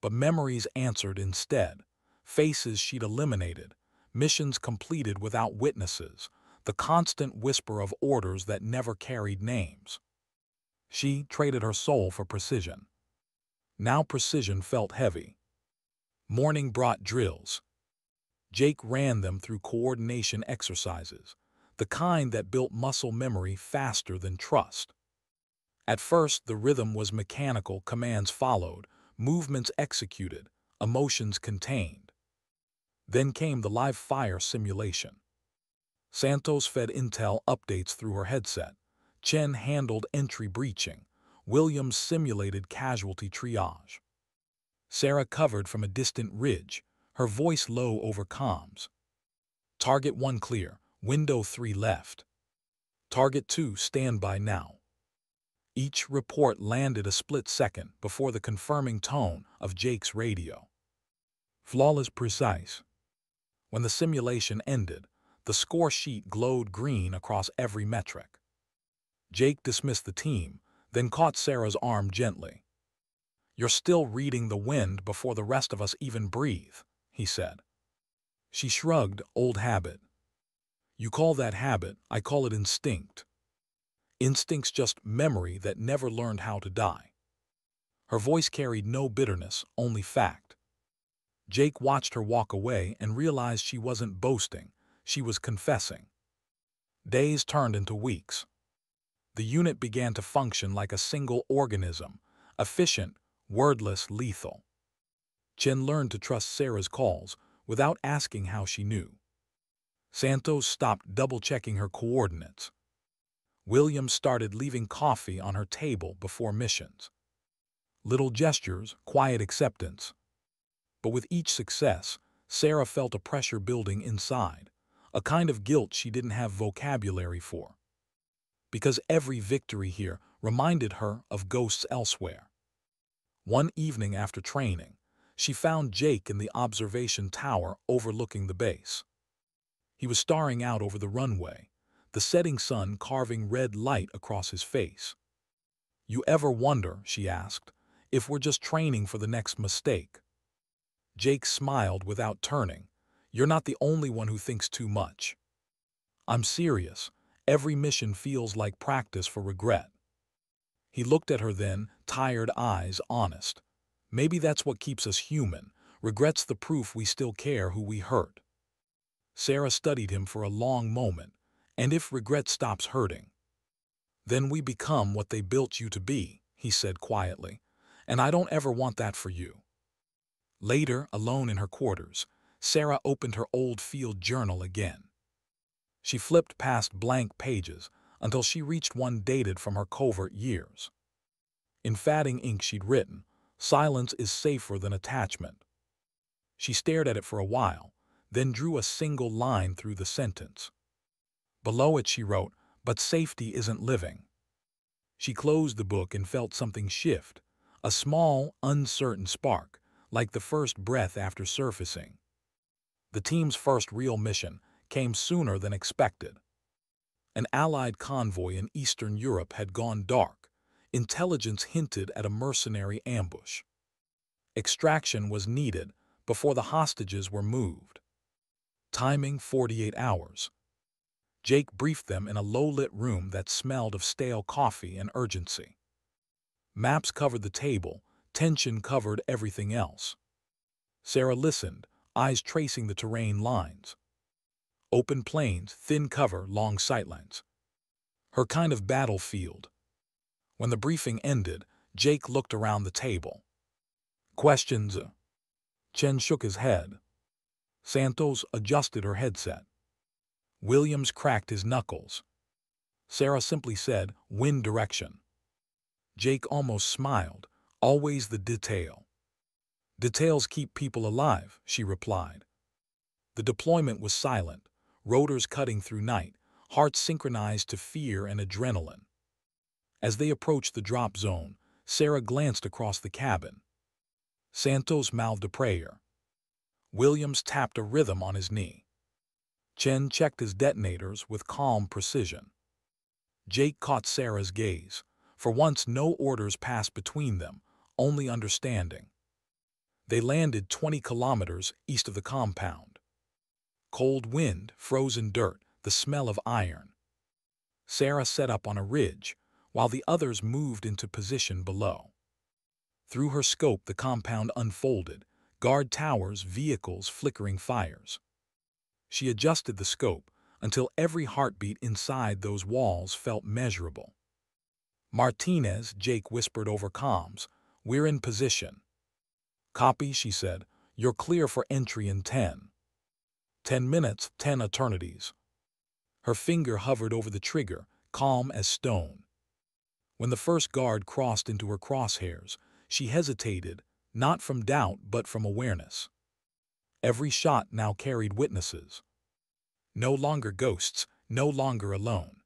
But memories answered instead. Faces she'd eliminated, missions completed without witnesses, the constant whisper of orders that never carried names. She traded her soul for precision. Now precision felt heavy. Morning brought drills. Jake ran them through coordination exercises, the kind that built muscle memory faster than trust. At first, the rhythm was mechanical, commands followed, movements executed, emotions contained. Then came the live fire simulation. Santos fed intel updates through her headset. Chen handled entry breaching. Williams simulated casualty triage. Sarah covered from a distant ridge, her voice low over comms. Target 1 clear, window 3 left. Target 2 standby now. Each report landed a split second before the confirming tone of Jake's radio. Flawless precise. When the simulation ended, the score sheet glowed green across every metric. Jake dismissed the team, then caught Sarah's arm gently. "You're still reading the wind before the rest of us even breathe," he said. She shrugged. "Old habit." "You call that habit, I call it instinct." Instinct's just memory that never learned how to die. Her voice carried no bitterness, only fact. Jake watched her walk away and realized she wasn't boasting, she was confessing. Days turned into weeks. The unit began to function like a single organism, efficient, wordless, lethal. Chen learned to trust Sarah's calls without asking how she knew. Santos stopped double-checking her coordinates. Williams started leaving coffee on her table before missions. Little gestures, quiet acceptance. But with each success, Sarah felt a pressure building inside, a kind of guilt she didn't have vocabulary for. Because every victory here reminded her of ghosts elsewhere. One evening after training, she found Jake in the observation tower overlooking the base. He was staring out over the runway, the setting sun carving red light across his face. "You ever wonder," she asked, "if we're just training for the next mistake?" Jake smiled without turning. "You're not the only one who thinks too much." "I'm serious. Every mission feels like practice for regret." He looked at her then, tired eyes honest. "Maybe that's what keeps us human. Regret's the proof we still care who we hurt." Sarah studied him for a long moment. "And if regret stops hurting?" "Then we become what they built you to be," he said quietly. "And I don't ever want that for you." Later, alone in her quarters, Sarah opened her old field journal again. She flipped past blank pages until she reached one dated from her covert years. In fatting ink she'd written, "Silence is safer than attachment." She stared at it for a while, then drew a single line through the sentence. Below it she wrote, "But safety isn't living." She closed the book and felt something shift, a small, uncertain spark, like the first breath after surfacing. The team's first real mission came sooner than expected. An Allied convoy in Eastern Europe had gone dark. Intelligence hinted at a mercenary ambush. Extraction was needed before the hostages were moved. Timing 48 hours. Jake briefed them in a low-lit room that smelled of stale coffee and urgency. Maps covered the table, tension covered everything else. Sarah listened, eyes tracing the terrain lines. Open plains, thin cover, long sightlines. Her kind of battlefield. When the briefing ended, Jake looked around the table. "Questions?" Chen shook his head. Santos adjusted her headset. Williams cracked his knuckles. Sarah simply said, "Wind direction." Jake almost smiled. "Always the detail." "Details keep people alive," she replied. The deployment was silent, rotors cutting through night, hearts synchronized to fear and adrenaline. As they approached the drop zone, Sarah glanced across the cabin. Santos mouthed a prayer. Williams tapped a rhythm on his knee. Chen checked his detonators with calm precision. Jake caught Sarah's gaze. For once, no orders passed between them, only understanding. They landed 20 kilometers east of the compound. Cold wind, frozen dirt, the smell of iron. Sarah set up on a ridge, while the others moved into position below. Through her scope, the compound unfolded, guard towers, vehicles, flickering fires. She adjusted the scope until every heartbeat inside those walls felt measurable. Martinez, Jake whispered over comms, "We're in position." "Copy," she said. "You're clear for entry in 10. 10 minutes, 10 eternities." Her finger hovered over the trigger, calm as stone. When the first guard crossed into her crosshairs, she hesitated, not from doubt but from awareness. Every shot now carried witnesses. No longer ghosts, no longer alone.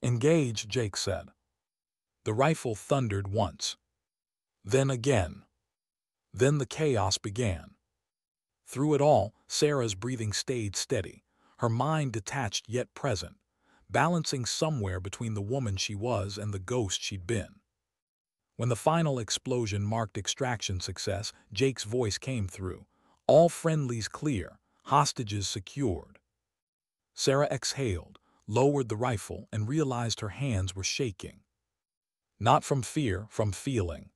"Engage," Jake said. The rifle thundered once. Then again. Then the chaos began. Through it all, Sarah's breathing stayed steady, her mind detached yet present, balancing somewhere between the woman she was and the ghost she'd been. When the final explosion marked extraction success, Jake's voice came through. "All friendlies clear, hostages secured." Sarah exhaled, lowered the rifle, and realized her hands were shaking. Not from fear, from feeling.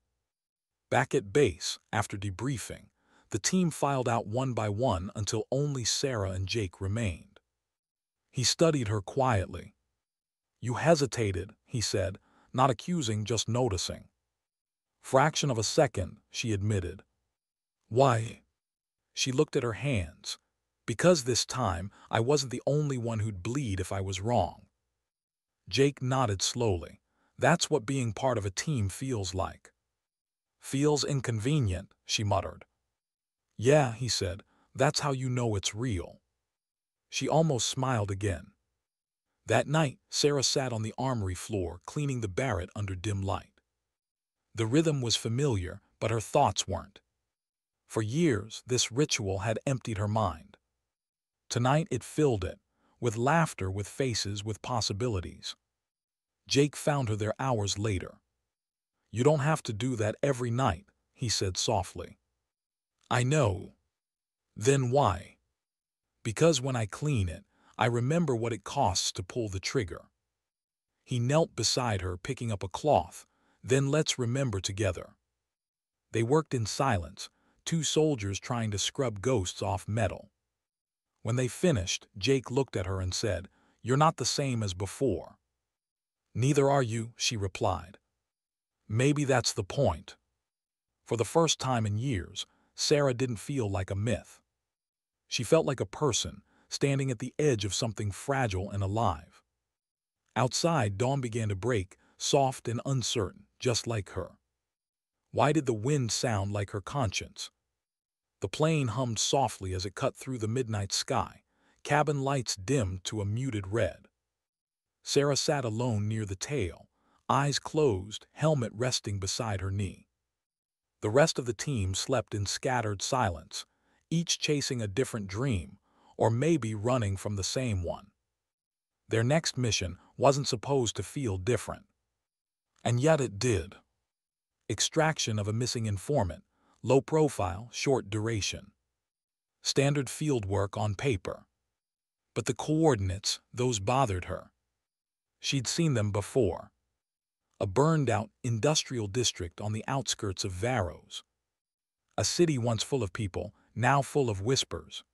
Back at base, after debriefing, the team filed out one by one until only Sarah and Jake remained. He studied her quietly. "You hesitated," he said, not accusing, just noticing. "Fraction of a second," she admitted. "Why?" She looked at her hands. "Because this time, I wasn't the only one who'd bleed if I was wrong." Jake nodded slowly. "That's what being part of a team feels like." "Feels inconvenient," she muttered. "Yeah," he said, "that's how you know it's real." She almost smiled again. That night, Sarah sat on the armory floor, cleaning the Barrett under dim light. The rhythm was familiar, but her thoughts weren't. For years, this ritual had emptied her mind. Tonight it filled it, with laughter, with faces, with possibilities. Jake found her there hours later. "You don't have to do that every night," he said softly. "I know." "Then why?" "Because when I clean it, I remember what it costs to pull the trigger." He knelt beside her, picking up a cloth. "Then let's remember together." They worked in silence, two soldiers trying to scrub ghosts off metal. When they finished, Jake looked at her and said, "You're not the same as before." "Neither are you," she replied. "Maybe that's the point." For the first time in years, Sarah didn't feel like a myth. She felt like a person, standing at the edge of something fragile and alive. Outside, dawn began to break, soft and uncertain, just like her. Why did the wind sound like her conscience? The plane hummed softly as it cut through the midnight sky, cabin lights dimmed to a muted red. Sarah sat alone near the tail, eyes closed, helmet resting beside her knee. The rest of the team slept in scattered silence, each chasing a different dream, or maybe running from the same one. Their next mission wasn't supposed to feel different. And yet it did. Extraction of a missing informant, low profile, short duration. Standard field work on paper. But the coordinates, those bothered her. She'd seen them before. A burned-out industrial district on the outskirts of Varos. A city once full of people, now full of whispers.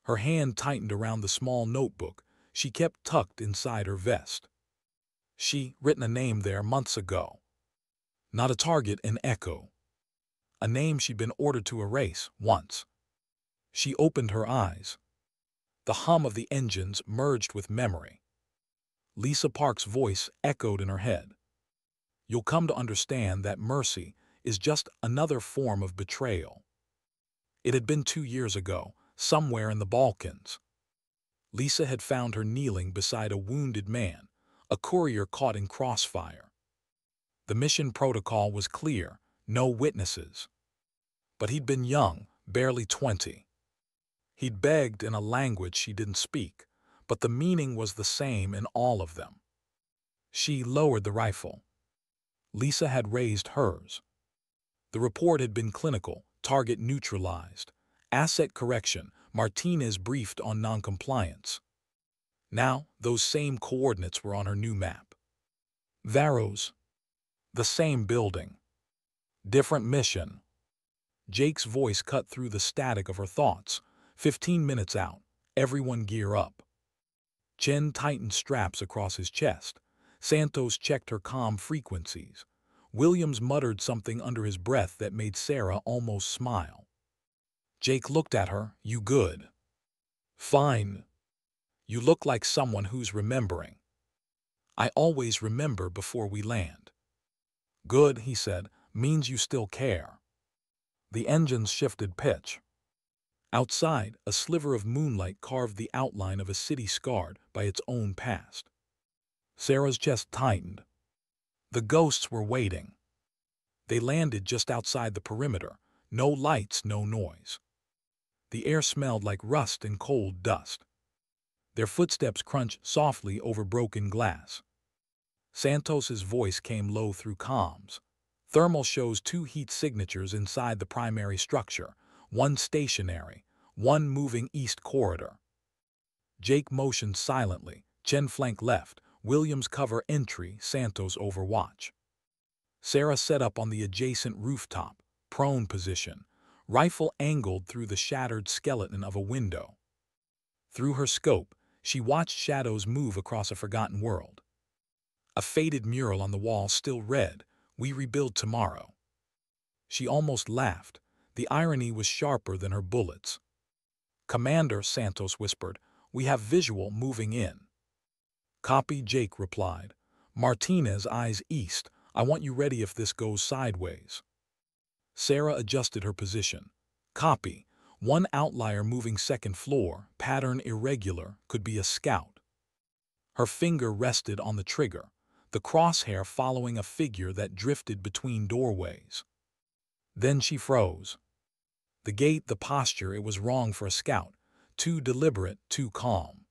Her hand tightened around the small notebook she kept tucked inside her vest. She'd written a name there months ago. Not a target, an echo. A name she'd been ordered to erase once. She opened her eyes. The hum of the engines merged with memory. Lisa Park's voice echoed in her head. "You'll come to understand that mercy is just another form of betrayal." It had been 2 years ago, somewhere in the Balkans. Lisa had found her kneeling beside a wounded man, a courier caught in crossfire. The mission protocol was clear, no witnesses. But he'd been young, barely 20. He'd begged in a language she didn't speak, but the meaning was the same in all of them. She lowered the rifle. Lisa had raised hers. The report had been clinical, target neutralized. Asset correction, Martinez briefed on noncompliance. Now, those same coordinates were on her new map. Varros. The same building. Different mission. Jake's voice cut through the static of her thoughts. 15 minutes out. Everyone gear up. Chen tightened straps across his chest. Santos checked her comm frequencies. Williams muttered something under his breath that made Sarah almost smile. Jake looked at her. You good? Fine. You look like someone who's remembering. I always remember before we land. Good, he said, means you still care. The engines shifted pitch. Outside, a sliver of moonlight carved the outline of a city scarred by its own past. Sarah's chest tightened. The ghosts were waiting. They landed just outside the perimeter. No lights, no noise. The air smelled like rust and cold dust. Their footsteps crunched softly over broken glass. Santos's voice came low through comms. Thermal shows 2 heat signatures inside the primary structure, one stationary, one moving east corridor. Jake motioned silently. Chen flank left, Williams cover entry, Santos overwatch. Sarah set up on the adjacent rooftop, prone position, rifle angled through the shattered skeleton of a window. Through her scope, she watched shadows move across a forgotten world. A faded mural on the wall still read, "We rebuild tomorrow." She almost laughed. The irony was sharper than her bullets. "Commander," Santos whispered, "we have visual moving in." "Copy," Jake replied. Martinez eyes east. "I want you ready if this goes sideways." Sarah adjusted her position. "Copy. One outlier moving second floor, pattern irregular, could be a scout." Her finger rested on the trigger, the crosshair following a figure that drifted between doorways. Then she froze. The gait, the posture, it was wrong for a scout. Too deliberate, too calm.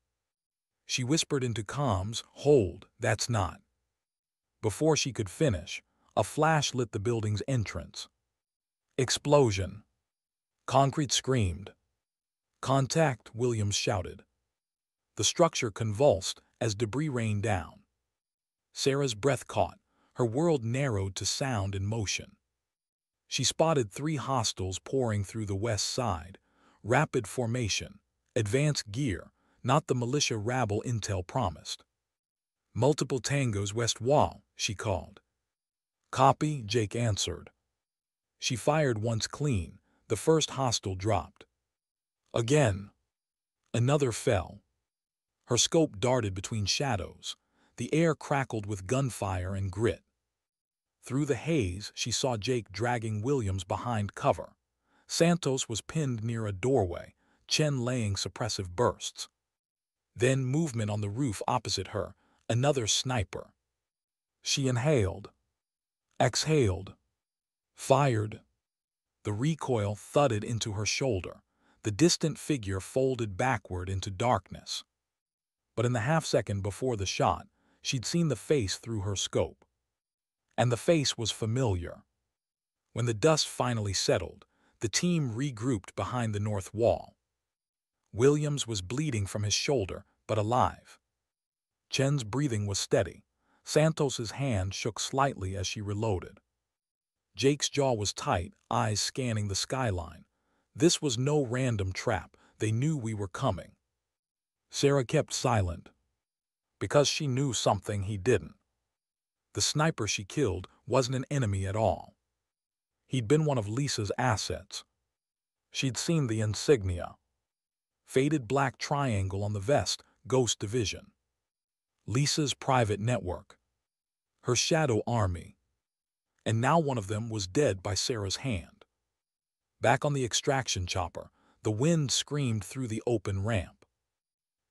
She whispered into comms, "Hold, that's not." Before she could finish, a flash lit the building's entrance. Explosion. Concrete screamed. "Contact," Williams shouted. The structure convulsed as debris rained down. Sarah's breath caught. Her world narrowed to sound and motion. She spotted 3 hostiles pouring through the west side. Rapid formation. Advanced gear, not the militia rabble intel promised. "Multiple tangos west wall," she called. "Copy," Jake answered. She fired once clean. The first hostile dropped. Again. Another fell. Her scope darted between shadows. The air crackled with gunfire and grit. Through the haze, she saw Jake dragging Williams behind cover. Santos was pinned near a doorway, Chen laying suppressive bursts. Then movement on the roof opposite her, another sniper. She inhaled, exhaled, fired. The recoil thudded into her shoulder. The distant figure folded backward into darkness. But in the half-second before the shot, she'd seen the face through her scope. And the face was familiar. When the dust finally settled, the team regrouped behind the north wall. Williams was bleeding from his shoulder, but alive. Chen's breathing was steady. Santos's hand shook slightly as she reloaded. Jake's jaw was tight, eyes scanning the skyline. This was no random trap. They knew we were coming. Sarah kept silent, because she knew something he didn't. The sniper she killed wasn't an enemy at all. He'd been one of Lisa's assets. She'd seen the insignia. Faded black triangle on the vest, Ghost Division. Lisa's private network. Her shadow army. And now one of them was dead by Sarah's hand. Back on the extraction chopper, the wind screamed through the open ramp.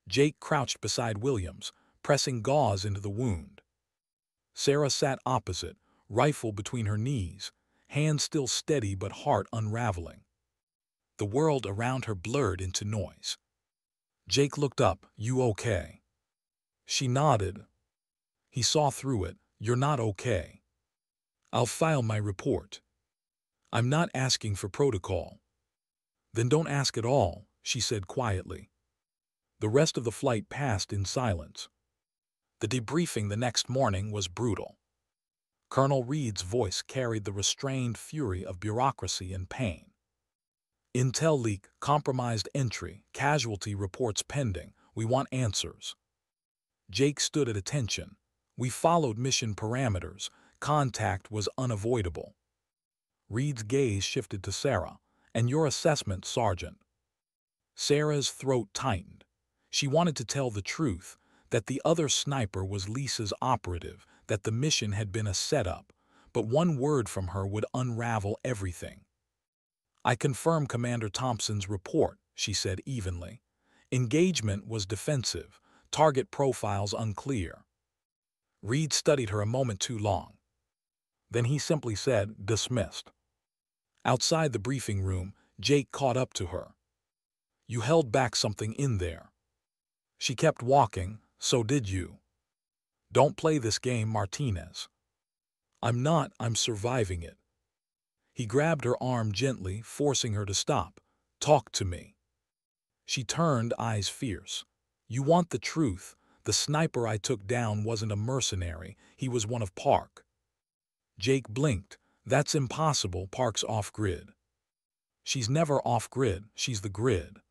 Jake crouched beside Williams, pressing gauze into the wound. Sarah sat opposite, rifle between her knees, hand still steady but heart unraveling. The world around her blurred into noise. Jake looked up. "You okay?" She nodded. He saw through it. "You're not okay." "I'll file my report." "I'm not asking for protocol." "Then don't ask at all," she said quietly. The rest of the flight passed in silence. The debriefing the next morning was brutal. Colonel Reed's voice carried the restrained fury of bureaucracy and pain. "Intel leak, compromised entry, casualty reports pending. We want answers." Jake stood at attention. "We followed mission parameters. Contact was unavoidable." Reed's gaze shifted to Sarah. "And your assessment, Sergeant?" Sarah's throat tightened. She wanted to tell the truth, that the other sniper was Lisa's operative, that the mission had been a setup, but one word from her would unravel everything. "I confirm Commander Thompson's report," she said evenly. "Engagement was defensive, target profiles unclear." Reed studied her a moment too long. Then he simply said, "Dismissed." Outside the briefing room, Jake caught up to her. "You held back something in there." She kept walking. "So did you." "Don't play this game, Martinez." "I'm not, I'm surviving it." He grabbed her arm gently, forcing her to stop. "Talk to me." She turned, eyes fierce. "You want the truth. The sniper I took down wasn't a mercenary, he was one of Park." Jake blinked. "That's impossible, Park's off-grid." "She's never off-grid, she's the grid."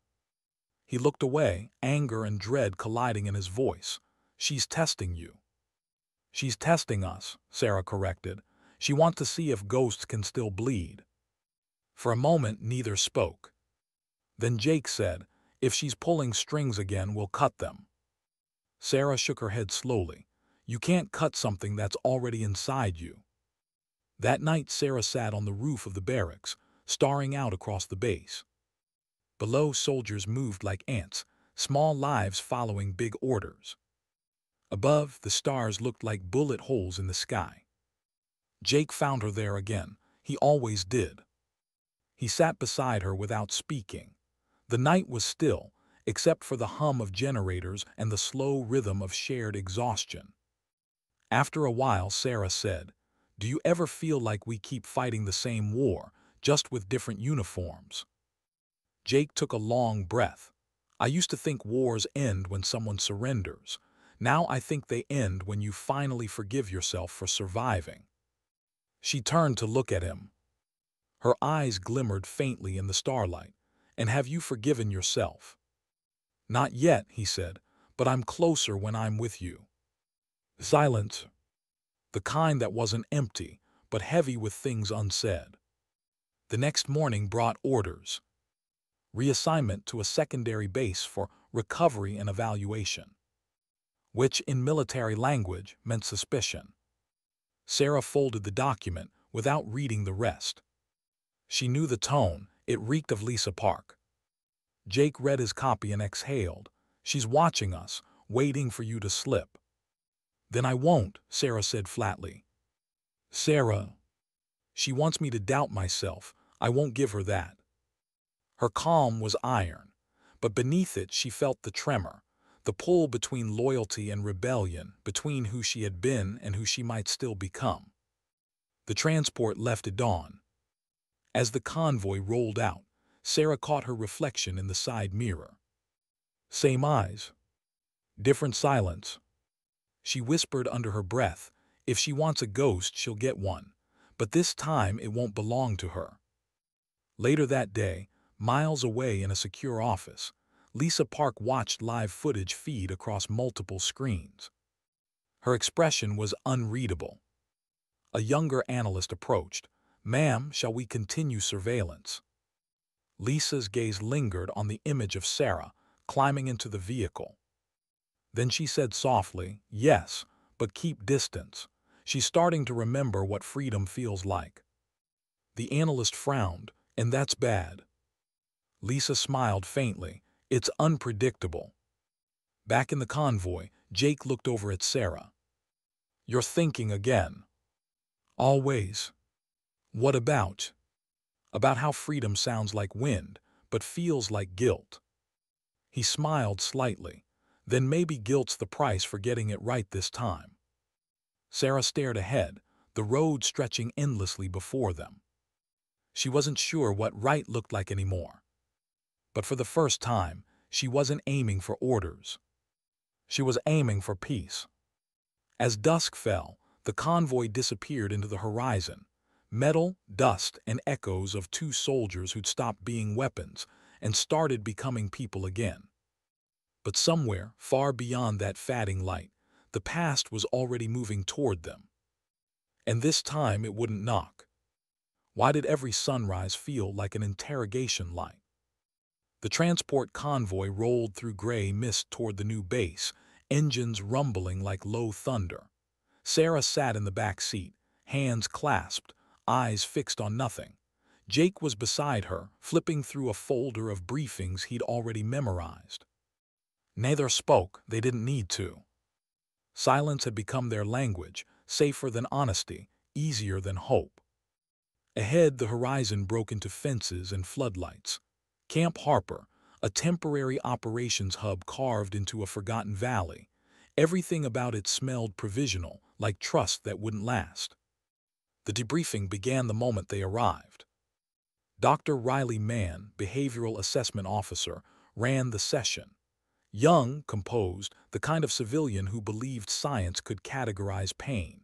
He looked away, anger and dread colliding in his voice. "She's testing you." "She's testing us," Sarah corrected. "She wants to see if ghosts can still bleed." For a moment, neither spoke. Then Jake said, "If she's pulling strings again, we'll cut them." Sarah shook her head slowly. "You can't cut something that's already inside you." That night, Sarah sat on the roof of the barracks, staring out across the base. Below, soldiers moved like ants, small lives following big orders. Above, the stars looked like bullet holes in the sky. Jake found her there again. He always did. He sat beside her without speaking. The night was still, except for the hum of generators and the slow rhythm of shared exhaustion. After a while, Sarah said, "Do you ever feel like we keep fighting the same war, just with different uniforms?" Jake took a long breath. "I used to think wars end when someone surrenders. Now I think they end when you finally forgive yourself for surviving." She turned to look at him. Her eyes glimmered faintly in the starlight. "And have you forgiven yourself?" "Not yet," he said, "but I'm closer when I'm with you." Silence. The kind that wasn't empty, but heavy with things unsaid. The next morning brought orders. Reassignment to a secondary base for recovery and evaluation, which in military language meant suspicion. Sarah folded the document without reading the rest. She knew the tone. It reeked of Lisa Park. Jake read his copy and exhaled. "She's watching us, waiting for you to slip." "Then I won't," Sarah said flatly. "Sarah, she wants me to doubt myself. I won't give her that." Her calm was iron, but beneath it she felt the tremor, the pull between loyalty and rebellion, between who she had been and who she might still become. The transport left at dawn. As the convoy rolled out, Sarah caught her reflection in the side mirror. Same eyes, different silence. She whispered under her breath, "If she wants a ghost, she'll get one, but this time it won't belong to her." Later that day, miles away in a secure office, Lisa Park watched live footage feed across multiple screens. Her expression was unreadable. A younger analyst approached. "Ma'am, shall we continue surveillance?" Lisa's gaze lingered on the image of Sarah climbing into the vehicle. Then she said softly, "Yes, but keep distance. She's starting to remember what freedom feels like." The analyst frowned. "And that's bad." Lisa smiled faintly. "It's unpredictable." Back in the convoy, Jake looked over at Sarah. "You're thinking again." "Always." "What about?" "About how freedom sounds like wind, but feels like guilt. He smiled slightly. Then maybe guilt's the price for getting it right this time. Sarah stared ahead, the road stretching endlessly before them. She wasn't sure what right looked like anymore. But for the first time, she wasn't aiming for orders. She was aiming for peace. As dusk fell, the convoy disappeared into the horizon. Metal, dust, and echoes of two soldiers who'd stopped being weapons and started becoming people again. But somewhere, far beyond that fading light, the past was already moving toward them. And this time it wouldn't knock. Why did every sunrise feel like an interrogation light? The transport convoy rolled through gray mist toward the new base, engines rumbling like low thunder. Sarah sat in the back seat, hands clasped, eyes fixed on nothing. Jake was beside her, flipping through a folder of briefings he'd already memorized. Neither spoke, they didn't need to. Silence had become their language, safer than honesty, easier than hope. Ahead, the horizon broke into fences and floodlights. Camp Harper, a temporary operations hub carved into a forgotten valley. Everything about it smelled provisional, like trust that wouldn't last. The debriefing began the moment they arrived. Dr. Riley Mann, behavioral assessment officer, ran the session. Young, composed, the kind of civilian who believed science could categorize pain.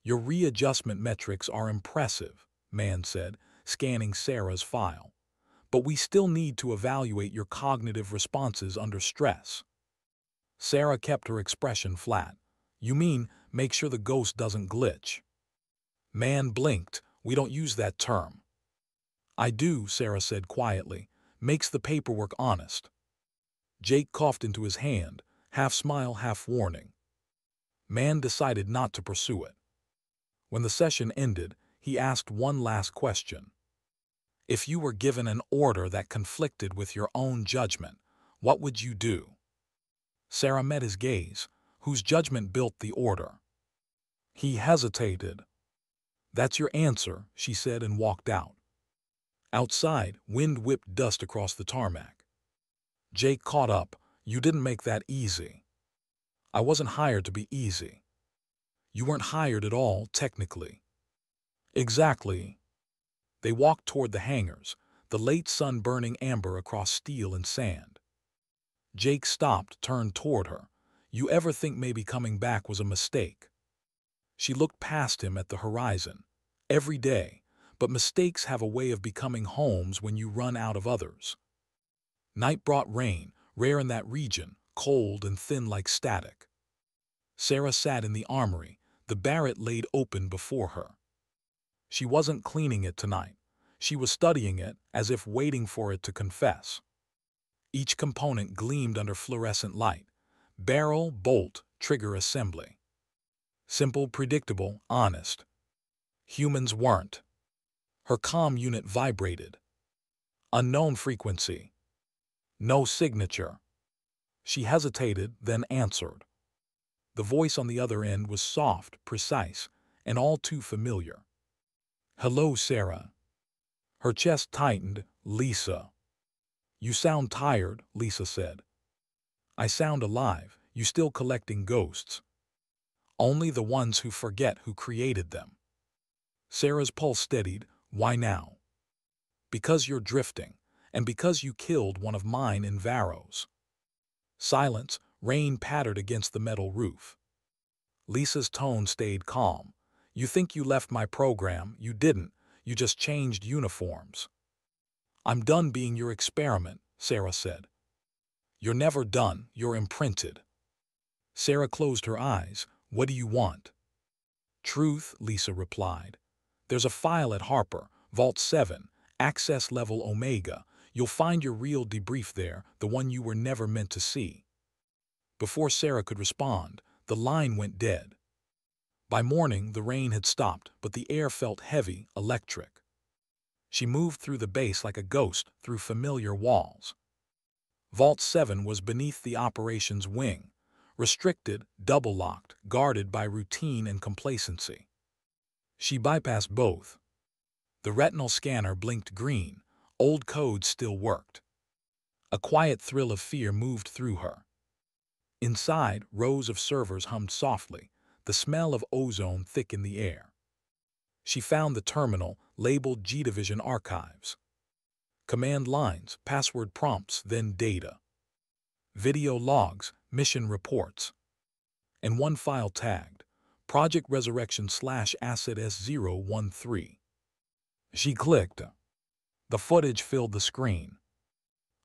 "Your readjustment metrics are impressive," Mann said, scanning Sarah's file. "But we still need to evaluate your cognitive responses under stress." Sarah kept her expression flat. "You mean, make sure the ghost doesn't glitch?" Mann blinked. "We don't use that term." "I do," Sarah said quietly. "Makes the paperwork honest." Jake coughed into his hand, half smile, half warning. Mann decided not to pursue it. When the session ended, he asked one last question. "If you were given an order that conflicted with your own judgment, what would you do?" Sarah met his gaze. Whose judgment built the order? He hesitated. "That's your answer," she said and walked out. Outside, wind whipped dust across the tarmac. Jake caught up. "You didn't make that easy." "I wasn't hired to be easy." "You weren't hired at all, technically." "Exactly." They walked toward the hangars, the late sun burning amber across steel and sand. Jake stopped, turned toward her. "You ever think maybe coming back was a mistake?" She looked past him at the horizon. "Every day, but mistakes have a way of becoming homes when you run out of others." Night brought rain, rare in that region, cold and thin like static. Sarah sat in the armory, the Barrett laid open before her. She wasn't cleaning it tonight. She was studying it, as if waiting for it to confess. Each component gleamed under fluorescent light. Barrel, bolt, trigger assembly. Simple, predictable, honest. Humans weren't. Her comm unit vibrated. Unknown frequency. No signature. She hesitated, then answered. The voice on the other end was soft, precise, and all too familiar. "Hello, Sarah." Her chest tightened. "Lisa." "You sound tired," Lisa said. "I sound alive. You still collecting ghosts?" "Only the ones who forget who created them." Sarah's pulse steadied. "Why now?" "Because you're drifting, and because you killed one of mine in Varos." Silence. Rain pattered against the metal roof. Lisa's tone stayed calm. "You think you left my program. You didn't. You just changed uniforms." "I'm done being your experiment," Sarah said. "You're never done. You're imprinted." Sarah closed her eyes. "What do you want?" "Truth," Lisa replied. "There's a file at Harper, Vault 7, Access Level Omega. You'll find your real debrief there, the one you were never meant to see." Before Sarah could respond, the line went dead. By morning, the rain had stopped, but the air felt heavy, electric. She moved through the base like a ghost through familiar walls. Vault 7 was beneath the operations wing, restricted, double-locked, guarded by routine and complacency. She bypassed both. The retinal scanner blinked green. Old codes still worked. A quiet thrill of fear moved through her. Inside, rows of servers hummed softly, the smell of ozone thick in the air. She found the terminal, labeled G-Division Archives. Command lines, password prompts, then data. Video logs, mission reports. And one file tagged, Project Resurrection/Asset S013. She clicked. The footage filled the screen.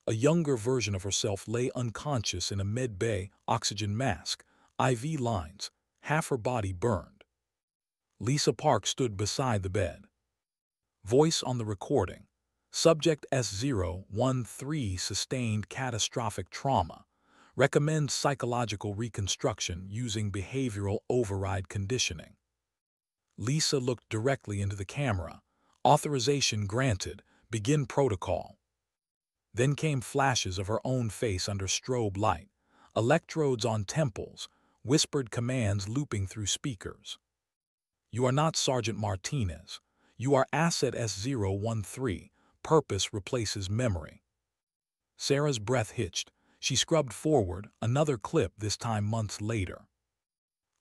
A younger version of herself lay unconscious in a med bay, oxygen mask, IV lines, half her body burned. Lisa Park stood beside the bed. Voice on the recording. Subject S013 sustained catastrophic trauma. Recommends psychological reconstruction using behavioral override conditioning. Lisa looked directly into the camera. Authorization granted. Begin protocol. Then came flashes of her own face under strobe light, electrodes on temples, whispered commands looping through speakers. You are not Sergeant Martinez. You are Asset S013. Purpose replaces memory. Sarah's breath hitched. She scrubbed forward, another clip, this time months later.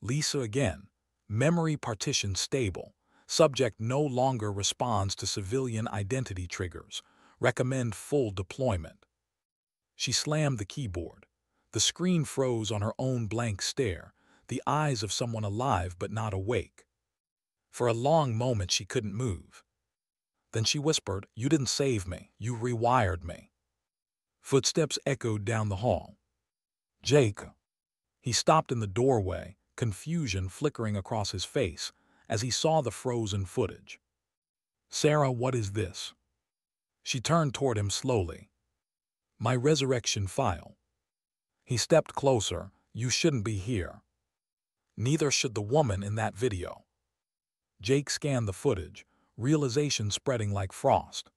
Lisa again. Memory partition stable. Subject no longer responds to civilian identity triggers. Recommend full deployment. She slammed the keyboard. The screen froze on her own blank stare, the eyes of someone alive but not awake. For a long moment she couldn't move. Then she whispered, "You didn't save me. You rewired me." Footsteps echoed down the hall. "Jake." He stopped in the doorway, confusion flickering across his face as he saw the frozen footage. "Sarah, what is this?" She turned toward him slowly. "My resurrection file." He stepped closer. "You shouldn't be here. Neither should the woman in that video." Jake scanned the footage, realization spreading like frost.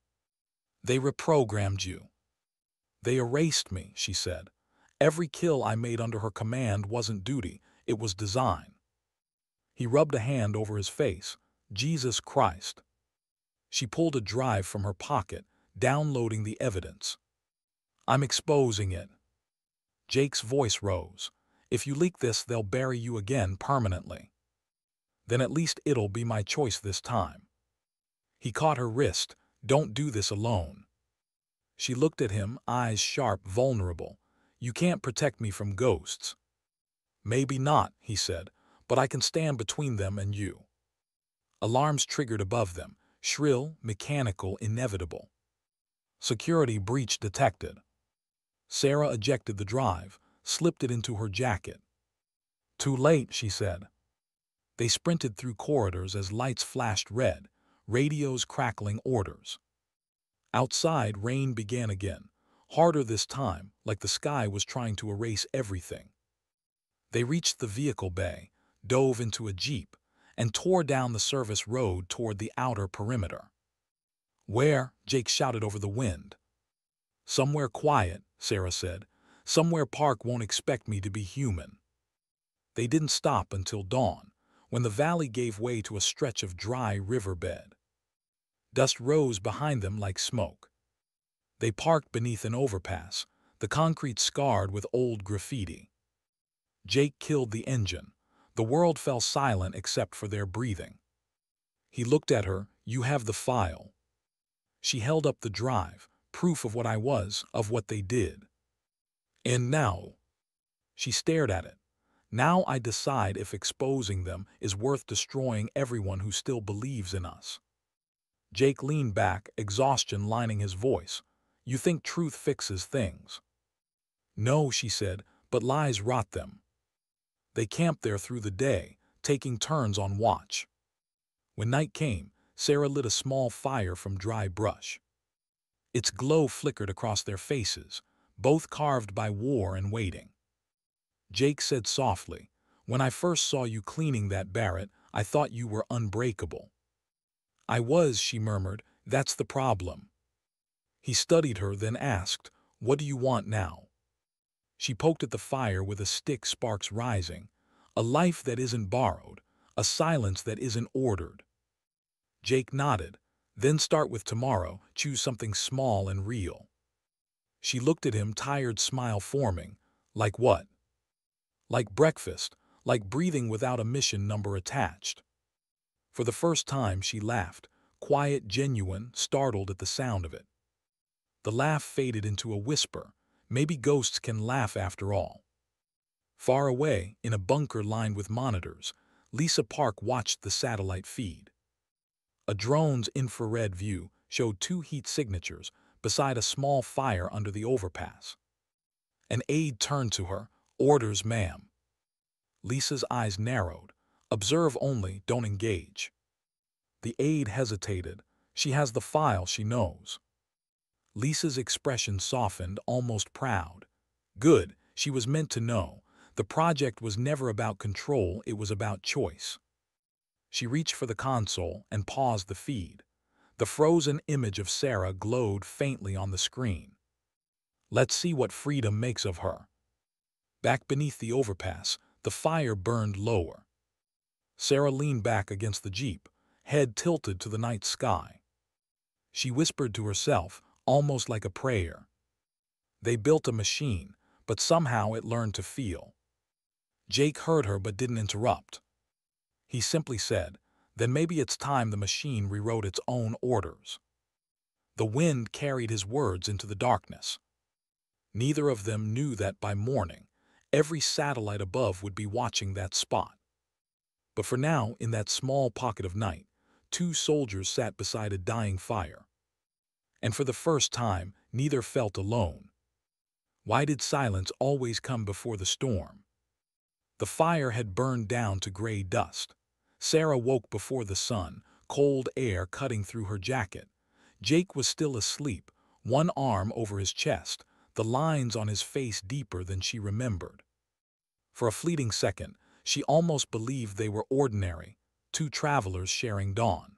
"They reprogrammed you." "They erased me," she said. "Every kill I made under her command wasn't duty, it was design." He rubbed a hand over his face. "Jesus Christ." She pulled a drive from her pocket, downloading the evidence. "I'm exposing it." Jake's voice rose. "If you leak this, they'll bury you again permanently." "Then at least it'll be my choice this time." He caught her wrist. "Don't do this alone." She looked at him, eyes sharp, vulnerable. "You can't protect me from ghosts." "Maybe not," he said, "but I can stand between them and you." Alarms triggered above them, shrill, mechanical, inevitable. "Security breach detected." Sarah ejected the drive, slipped it into her jacket. "Too late," she said. They sprinted through corridors as lights flashed red, radios crackling orders. Outside, rain began again, harder this time, like the sky was trying to erase everything. They reached the vehicle bay, dove into a jeep, and tore down the service road toward the outer perimeter. "Where?" Jake shouted over the wind. "Somewhere quiet," Sarah said. "Somewhere Park won't expect me to be human." They didn't stop until dawn, when the valley gave way to a stretch of dry riverbed. Dust rose behind them like smoke. They parked beneath an overpass, the concrete scarred with old graffiti. Jake killed the engine. The world fell silent except for their breathing. He looked at her. "You have the file." She held up the drive, proof of what I was, of what they did. "And now?" She stared at it. "Now I decide if exposing them is worth destroying everyone who still believes in us." Jake leaned back, exhaustion lining his voice. "You think truth fixes things?" "No," she said, "but lies rot them." They camped there through the day, taking turns on watch. When night came, Sarah lit a small fire from dry brush. Its glow flickered across their faces, both carved by war and waiting. Jake said softly, "When I first saw you cleaning that Barrett, I thought you were unbreakable." "I was," she murmured. "That's the problem." He studied her, then asked, "What do you want now?" She poked at the fire with a stick, sparks rising. "A life that isn't borrowed, a silence that isn't ordered." Jake nodded. Then start with tomorrow, choose something small and real. She looked at him, tired smile forming. Like what? Like breakfast, like breathing without a mission number attached. For the first time she laughed, quiet, genuine, startled at the sound of it. The laugh faded into a whisper. Maybe ghosts can laugh after all. Far away, in a bunker lined with monitors, Lisa Park watched the satellite feed. A drone's infrared view showed two heat signatures beside a small fire under the overpass. An aide turned to her. Orders, ma'am. Lisa's eyes narrowed. Observe only, don't engage. The aide hesitated. She has the file, she knows. Lisa's expression softened, almost proud. Good, she was meant to know. The project was never about control, it was about choice. She reached for the console and paused the feed. The frozen image of Sarah glowed faintly on the screen. Let's see what freedom makes of her. Back beneath the overpass, the fire burned lower. Sarah leaned back against the jeep, head tilted to the night sky. She whispered to herself, almost like a prayer. They built a machine, but somehow it learned to feel. Jake heard her but didn't interrupt. He simply said, then maybe it's time the machine rewrote its own orders. The wind carried his words into the darkness. Neither of them knew that by morning, every satellite above would be watching that spot. But for now, in that small pocket of night, two soldiers sat beside a dying fire. And for the first time, neither felt alone. Why did silence always come before the storm? The fire had burned down to gray dust. Sarah woke before the sun, cold air cutting through her jacket. Jake was still asleep, one arm over his chest, the lines on his face deeper than she remembered. For a fleeting second, she almost believed they were ordinary, two travelers sharing dawn.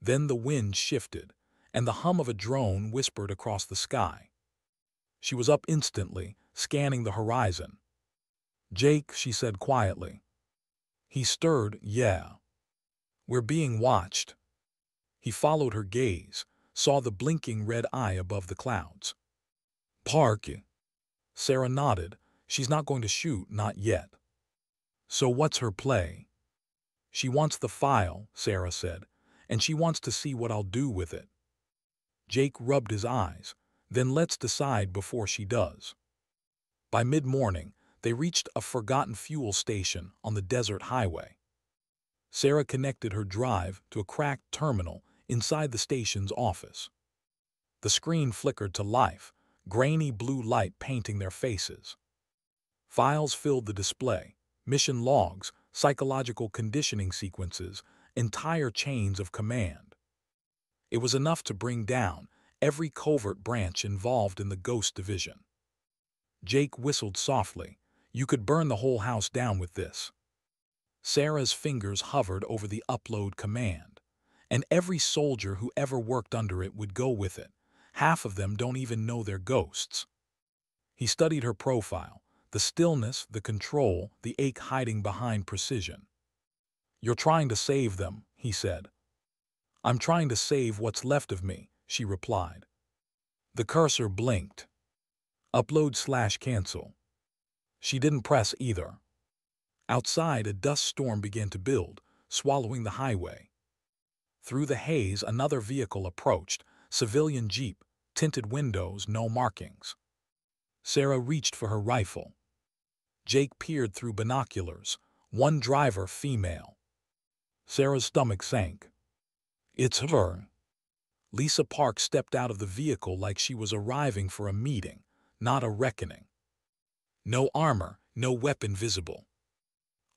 Then the wind shifted, and the hum of a drone whispered across the sky. She was up instantly, scanning the horizon. Jake, she said quietly. He stirred. Yeah. We're being watched. He followed her gaze, saw the blinking red eye above the clouds. Park. Sarah nodded. She's not going to shoot, not yet. So what's her play? She wants the file, Sarah said, and she wants to see what I'll do with it. Jake rubbed his eyes. Then let's decide before she does. By mid-morning, they reached a forgotten fuel station on the desert highway. Sarah connected her drive to a cracked terminal inside the station's office. The screen flickered to life, grainy blue light painting their faces. Files filled the display, mission logs, psychological conditioning sequences, entire chains of command. It was enough to bring down every covert branch involved in the Ghost Division. Jake whistled softly. You could burn the whole house down with this. Sarah's fingers hovered over the upload command, and every soldier who ever worked under it would go with it. Half of them don't even know they're ghosts. He studied her profile, the stillness, the control, the ache hiding behind precision. You're trying to save them, he said. I'm trying to save what's left of me, she replied. The cursor blinked. Upload/cancel. She didn't press either. Outside, a dust storm began to build, swallowing the highway. Through the haze, another vehicle approached, civilian jeep, tinted windows, no markings. Sarah reached for her rifle. Jake peered through binoculars, one driver female. Sarah's stomach sank. It's her. Lisa Park stepped out of the vehicle like she was arriving for a meeting, not a reckoning. No armor, no weapon visible.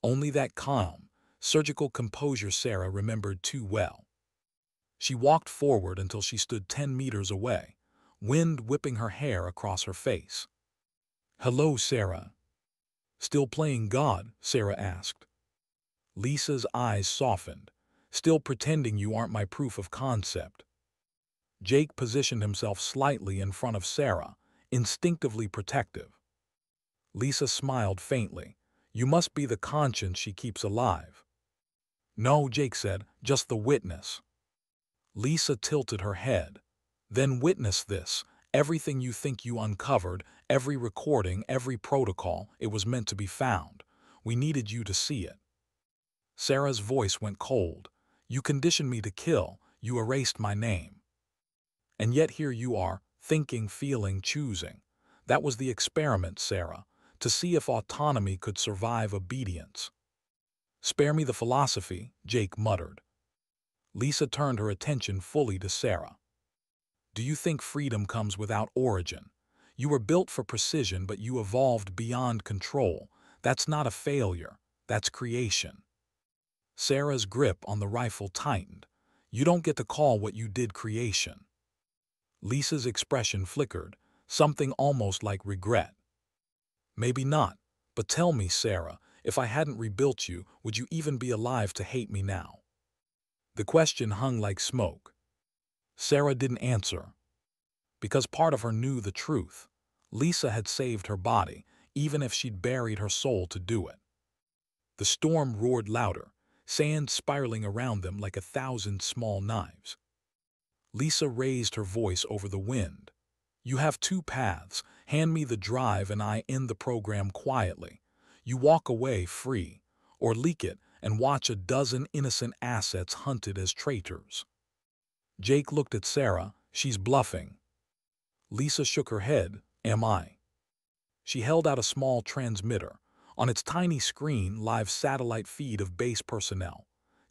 Only that calm, surgical composure Sarah remembered too well. She walked forward until she stood 10 meters away, wind whipping her hair across her face. Hello, Sarah. Still playing God? Sarah asked. Lisa's eyes softened. Still pretending you aren't my proof of concept. Jake positioned himself slightly in front of Sarah, instinctively protective. Lisa smiled faintly. You must be the conscience she keeps alive. No, Jake said, just the witness. Lisa tilted her head. Then witness this. Everything you think you uncovered, every recording, every protocol, it was meant to be found. We needed you to see it. Sarah's voice went cold. You conditioned me to kill. You erased my name. And yet here you are, thinking, feeling, choosing. That was the experiment, Sarah, to see if autonomy could survive obedience. Spare me the philosophy, Jake muttered. Lisa turned her attention fully to Sarah. Do you think freedom comes without origin? You were built for precision, but you evolved beyond control. That's not a failure. That's creation. Sarah's grip on the rifle tightened. You don't get to call what you did creation. Lisa's expression flickered, something almost like regret. Maybe not, but tell me, Sarah, if I hadn't rebuilt you, would you even be alive to hate me now? The question hung like smoke. Sarah didn't answer, because part of her knew the truth. Lisa had saved her body, even if she'd buried her soul to do it. The storm roared louder, sand spiraling around them like 1,000 small knives. Lisa raised her voice over the wind. You have two paths. Hand me the drive and I end the program quietly. You walk away free, or leak it and watch a dozen innocent assets hunted as traitors. Jake looked at Sarah. She's bluffing. Lisa shook her head. Am I? She held out a small transmitter. On its tiny screen, live satellite feed of base personnel.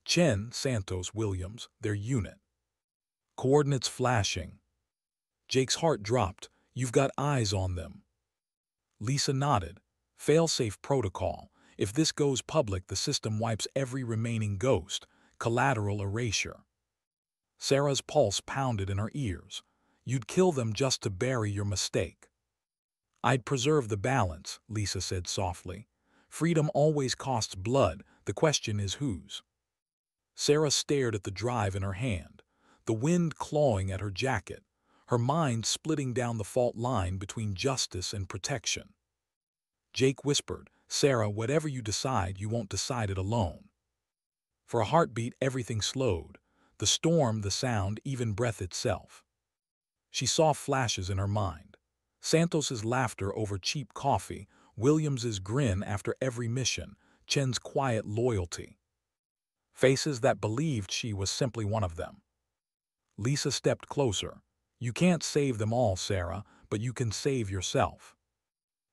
Chen, Santos, Williams, their unit. Coordinates flashing. Jake's heart dropped. You've got eyes on them. Lisa nodded. Failsafe protocol. If this goes public, the system wipes every remaining ghost. Collateral erasure. Sarah's pulse pounded in her ears. You'd kill them just to bury your mistake. I'd preserve the balance, Lisa said softly. Freedom always costs blood. The question is whose? Sarah stared at the drive in her hand, the wind clawing at her jacket, her mind splitting down the fault line between justice and protection. Jake whispered, Sarah, whatever you decide, you won't decide it alone. For a heartbeat, everything slowed. The storm, the sound, even breath itself. She saw flashes in her mind. Santos's laughter over cheap coffee, Williams's grin after every mission, Chen's quiet loyalty. Faces that believed she was simply one of them. Lisa stepped closer. You can't save them all, Sarah, but you can save yourself.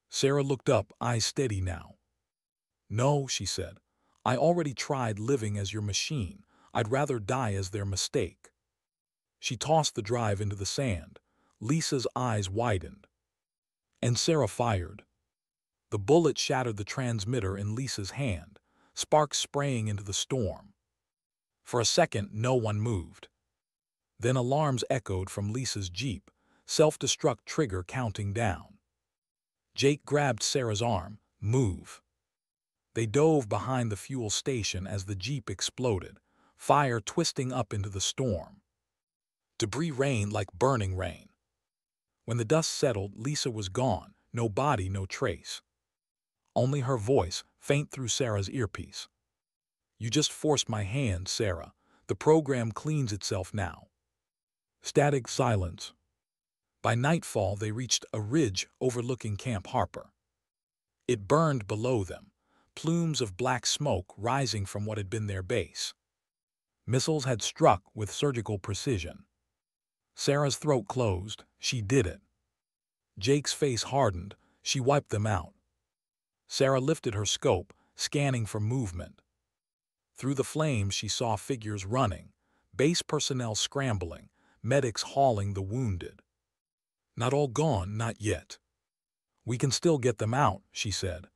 Sarah looked up, eyes steady now. No, she said. I already tried living as your machine. I'd rather die as their mistake. She tossed the drive into the sand. Lisa's eyes widened. And Sarah fired. The bullet shattered the transmitter in Lisa's hand, sparks spraying into the storm. For a second, no one moved. Then alarms echoed from Lisa's Jeep, self-destruct trigger counting down. Jake grabbed Sarah's arm. Move. They dove behind the fuel station as the Jeep exploded, fire twisting up into the storm. Debris rained like burning rain. When the dust settled, Lisa was gone, no body, no trace. Only her voice, faint through Sarah's earpiece. You just forced my hand, Sarah. The program cleans itself now. Static silence. By nightfall, they reached a ridge overlooking Camp Harper. It burned below them, plumes of black smoke rising from what had been their base. Missiles had struck with surgical precision. Sarah's throat closed. She did it. Jake's face hardened. She wiped them out. Sarah lifted her scope, scanning for movement. Through the flames, she saw figures running, base personnel scrambling, medics hauling the wounded. Not all gone, not yet. We can still get them out, she said.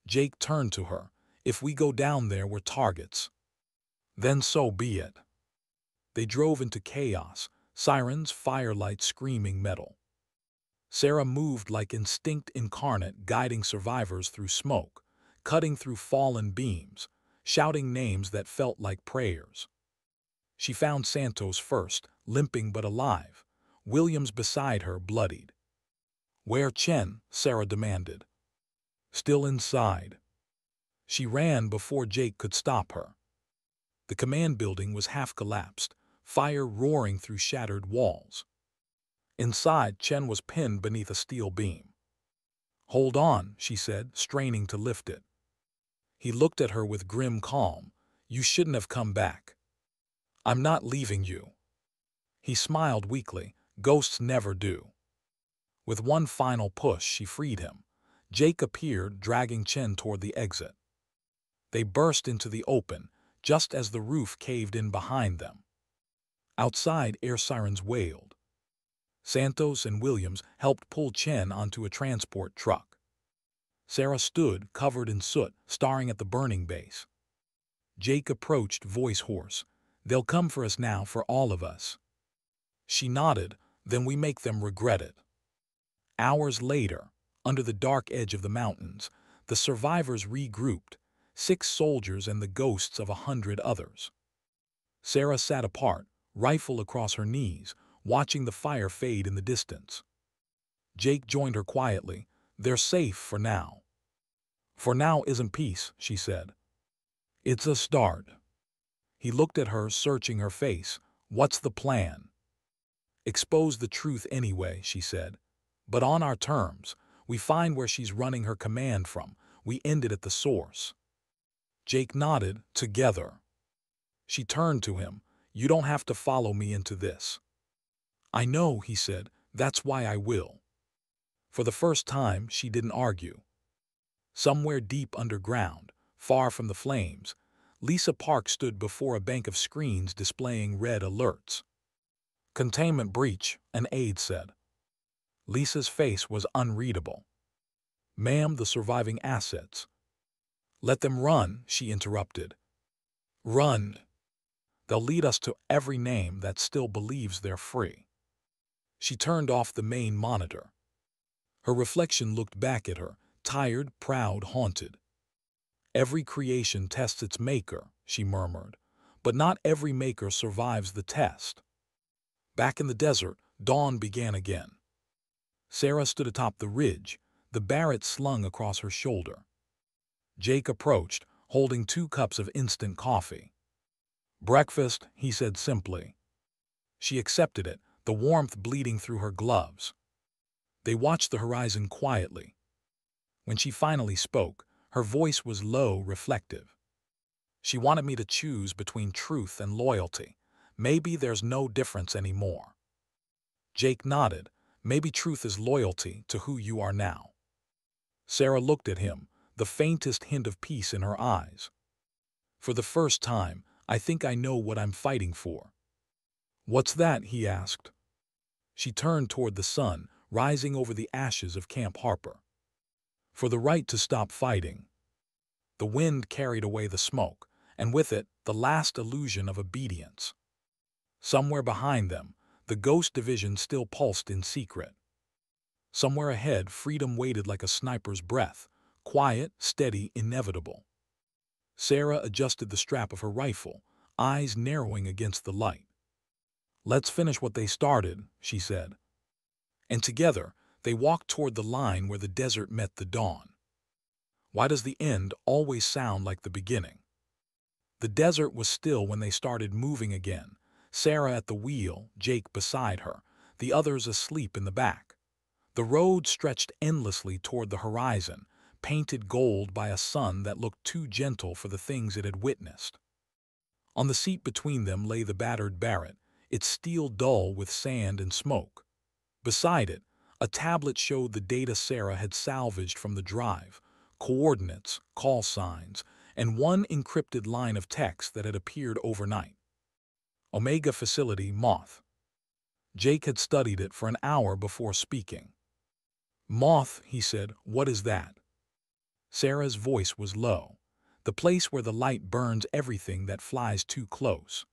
Jake turned to her. If we go down there, we're targets. Then so be it. They drove into chaos, sirens, firelight, screaming metal. Sarah moved like instinct incarnate, guiding survivors through smoke, cutting through fallen beams, shouting names that felt like prayers. She found Santos first, limping but alive, Williams beside her, bloodied. Where Chen? Sarah demanded. Still inside. She ran before Jake could stop her. The command building was half collapsed, fire roaring through shattered walls. Inside, Chen was pinned beneath a steel beam. "Hold on," she said, straining to lift it. He looked at her with grim calm. "You shouldn't have come back." "I'm not leaving you." He smiled weakly. "Ghosts never do." With one final push, she freed him. Jake appeared, dragging Chen toward the exit. They burst into the open, just as the roof caved in behind them. Outside, air sirens wailed. Santos and Williams helped pull Chen onto a transport truck. Sarah stood, covered in soot, staring at the burning base. Jake approached, voice hoarse. "They'll come for us now, for all of us." She nodded. "Then we make them regret it." Hours later, under the dark edge of the mountains, the survivors regrouped, 6 soldiers and the ghosts of 100 others. Sarah sat apart, rifle across her knees, watching the fire fade in the distance. Jake joined her quietly. "They're safe for now." "For now isn't peace," she said. "It's a start." He looked at her, searching her face. "What's the plan?" "Expose the truth anyway," she said. "But on our terms. We find where she's running her command from. We end it at the source." Jake nodded. "Together." She turned to him. "You don't have to follow me into this." "I know," he said. "That's why I will." For the first time, she didn't argue. Somewhere deep underground, far from the flames, Lisa Park stood before a bank of screens displaying red alerts. "Containment breach," an aide said. Lisa's face was unreadable. "Ma'am, the surviving assets." "Let them run," she interrupted. "Run. They'll lead us to every name that still believes they're free." She turned off the main monitor. Her reflection looked back at her, tired, proud, haunted. "Every creation tests its maker," she murmured, "but not every maker survives the test." Back in the desert, dawn began again. Sarah stood atop the ridge, the Barrett slung across her shoulder. Jake approached, holding 2 cups of instant coffee. "Breakfast," he said simply. She accepted it, the warmth bleeding through her gloves. They watched the horizon quietly. When she finally spoke, her voice was low, reflective. "She wanted me to choose between truth and loyalty. Maybe there's no difference anymore." Jake nodded. "Maybe truth is loyalty to who you are now." Sarah looked at him, the faintest hint of peace in her eyes. "For the first time, I think I know what I'm fighting for." "What's that?" he asked. She turned toward the sun, rising over the ashes of Camp Harper. "For the right to stop fighting." The wind carried away the smoke, and with it, the last illusion of obedience. Somewhere behind them, the Ghost Division still pulsed in secret. Somewhere ahead, freedom waited like a sniper's breath, quiet, steady, inevitable. Sarah adjusted the strap of her rifle, eyes narrowing against the light. "Let's finish what they started," she said. And together, they walked toward the line where the desert met the dawn. Why does the end always sound like the beginning? The desert was still when they started moving again, Sarah at the wheel, Jake beside her, the others asleep in the back. The road stretched endlessly toward the horizon, painted gold by a sun that looked too gentle for the things it had witnessed. On the seat between them lay the battered Barrett, its steel dull with sand and smoke. Beside it, a tablet showed the data Sarah had salvaged from the drive, coordinates, call signs, and one encrypted line of text that had appeared overnight. Omega Facility, Moth. Jake had studied it for an hour before speaking. "Moth," he said, "what is that?" Sarah's voice was low. "The place where the light burns everything that flies too close."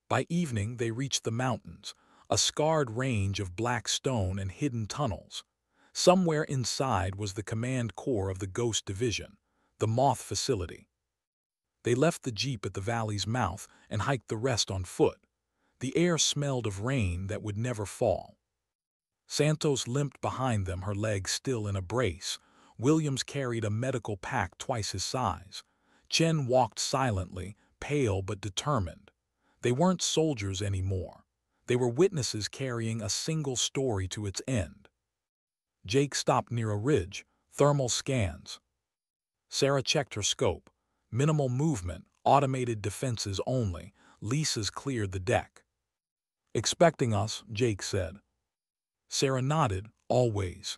By evening, they reached the mountains, a scarred range of black stone and hidden tunnels. Somewhere inside was the command core of the Ghost Division, the Moth Facility. They left the jeep at the valley's mouth and hiked the rest on foot. The air smelled of rain that would never fall. Santos limped behind them, her legs still in a brace. Williams carried a medical pack twice his size. Chen walked silently, pale but determined. They weren't soldiers anymore. They were witnesses carrying a single story to its end. Jake stopped near a ridge, thermal scans. Sarah checked her scope. Minimal movement, automated defenses only. Lisa's cleared the deck. "Expecting us," Jake said. Sarah nodded, "Always."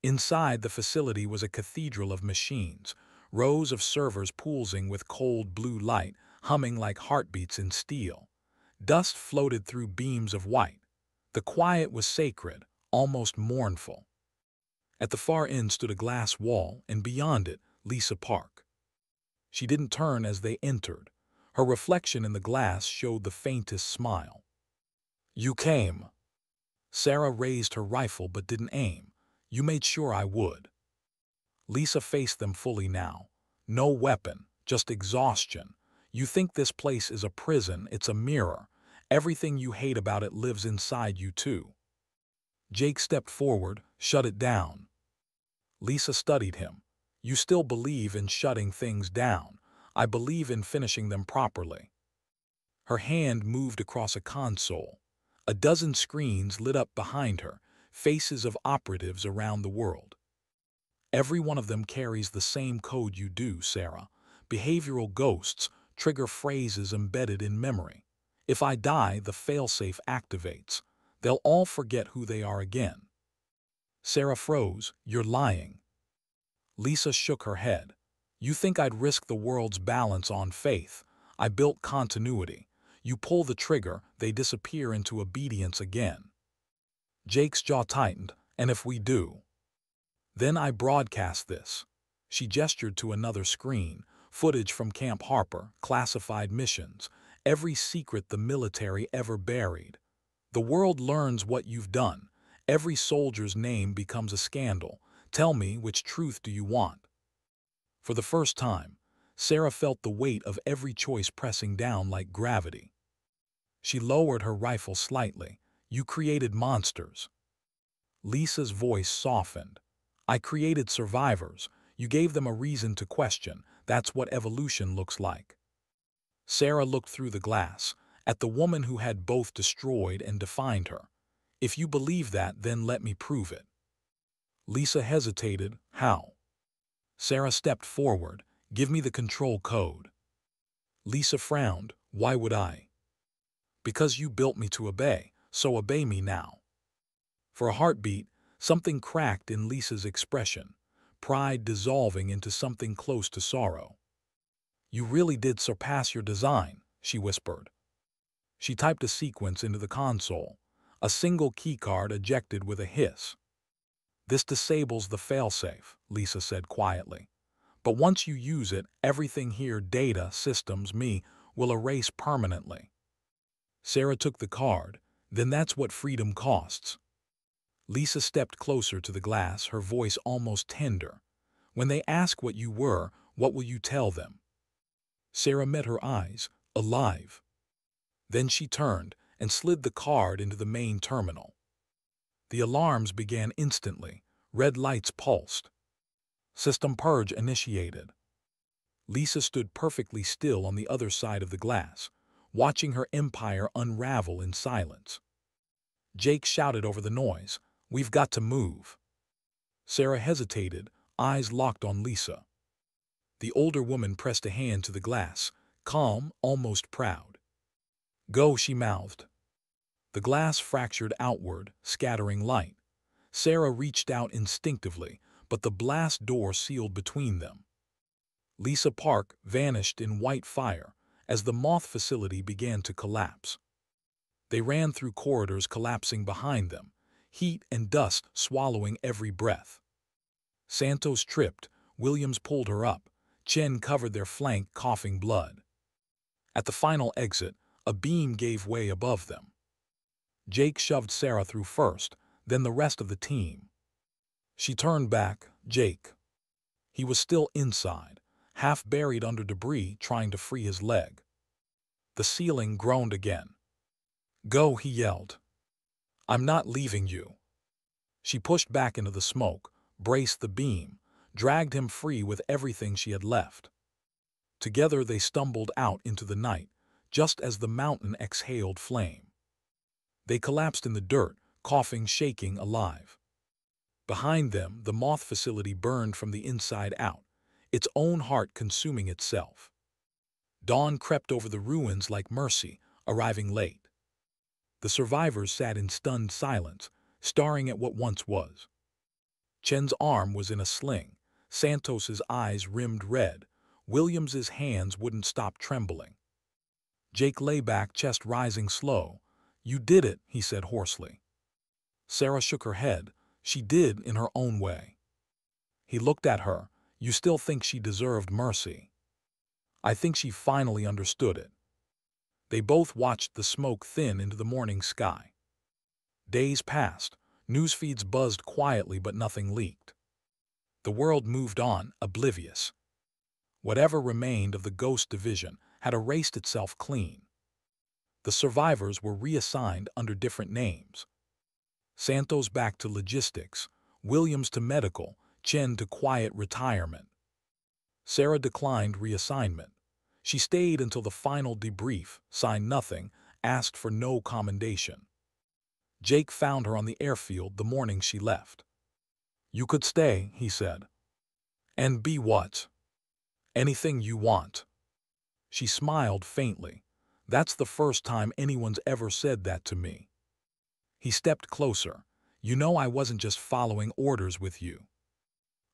Inside the facility was a cathedral of machines, rows of servers pulsing with cold blue light, humming like heartbeats in steel. Dust floated through beams of white. The quiet was sacred, almost mournful. At the far end stood a glass wall, and beyond it, Lisa Park. She didn't turn as they entered. Her reflection in the glass showed the faintest smile. "You came." Sarah raised her rifle but didn't aim. "You made sure I would." Lisa faced them fully now. No weapon, just exhaustion. "You think this place is a prison, it's a mirror. Everything you hate about it lives inside you too." Jake stepped forward, "Shut it down." Lisa studied him. "You still believe in shutting things down. I believe in finishing them properly." Her hand moved across a console. A dozen screens lit up behind her, faces of operatives around the world. "Every one of them carries the same code you do, Sarah. Behavioral ghosts, trigger phrases embedded in memory. If I die, the failsafe activates. They'll all forget who they are again." Sarah froze. "You're lying." Lisa shook her head. "You think I'd risk the world's balance on faith? I built continuity. You pull the trigger, they disappear into obedience again." Jake's jaw tightened. "And if we do?" "Then I broadcast this." She gestured to another screen, footage from Camp Harper, classified missions, every secret the military ever buried. "The world learns what you've done. Every soldier's name becomes a scandal. Tell me, which truth do you want?" For the first time, Sarah felt the weight of every choice pressing down like gravity. She lowered her rifle slightly. "You created monsters." Lisa's voice softened. "I created survivors. You gave them a reason to question. That's what evolution looks like." Sarah looked through the glass, at the woman who had both destroyed and defined her. "If you believe that, then let me prove it." Lisa hesitated. "How?" Sarah stepped forward. "Give me the control code." Lisa frowned. "Why would I?" "Because you built me to obey, so obey me now." For a heartbeat, something cracked in Lisa's expression, pride dissolving into something close to sorrow. "You really did surpass your design," she whispered. She typed a sequence into the console. A single keycard ejected with a hiss. "This disables the failsafe," Lisa said quietly. "But once you use it, everything here, data, systems, me, will erase permanently." Sarah took the card. "Then that's what freedom costs." Lisa stepped closer to the glass, her voice almost tender. "When they ask what you were, what will you tell them?" Sarah met her eyes, alive. Then she turned and slid the card into the main terminal. The alarms began instantly. Red lights pulsed. System purge initiated. Lisa stood perfectly still on the other side of the glass, watching her empire unravel in silence. Jake shouted over the noise, "We've got to move." Sarah hesitated, eyes locked on Lisa. The older woman pressed a hand to the glass, calm, almost proud. "Go," she mouthed. The glass fractured outward, scattering light. Sarah reached out instinctively, but the blast door sealed between them. Lisa Park vanished in white fire as the moth facility began to collapse. They ran through corridors collapsing behind them, heat and dust swallowing every breath. Santos tripped, Williams pulled her up, Chen covered their flank, coughing blood. At the final exit, a beam gave way above them. Jake shoved Sarah through first, then the rest of the team. She turned back. Jake. He was still inside, half buried under debris, trying to free his leg. The ceiling groaned again. "Go," he yelled. "I'm not leaving you." She pushed back into the smoke, braced the beam, dragged him free with everything she had left. Together they stumbled out into the night, just as the mountain exhaled flame. They collapsed in the dirt, coughing, shaking, alive. Behind them, the moth facility burned from the inside out, its own heart consuming itself. Dawn crept over the ruins like mercy, arriving late. The survivors sat in stunned silence, staring at what once was. Chen's arm was in a sling, Santos's eyes rimmed red, Williams's hands wouldn't stop trembling. Jake lay back, chest rising slow. "You did it," he said hoarsely. Sarah shook her head. "She did in her own way." He looked at her. "You still think she deserved mercy?" "I think she finally understood it." They both watched the smoke thin into the morning sky. Days passed. News feeds buzzed quietly, but nothing leaked. The world moved on, oblivious. Whatever remained of the Ghost Division had erased itself clean. The survivors were reassigned under different names. Santos back to logistics, Williams to medical, Chen to quiet retirement. Sarah declined reassignment. She stayed until the final debrief, signed nothing, asked for no commendation. Jake found her on the airfield the morning she left. "You could stay," he said. "And be what?" "Anything you want." She smiled faintly. "That's the first time anyone's ever said that to me." He stepped closer. "You know I wasn't just following orders with you."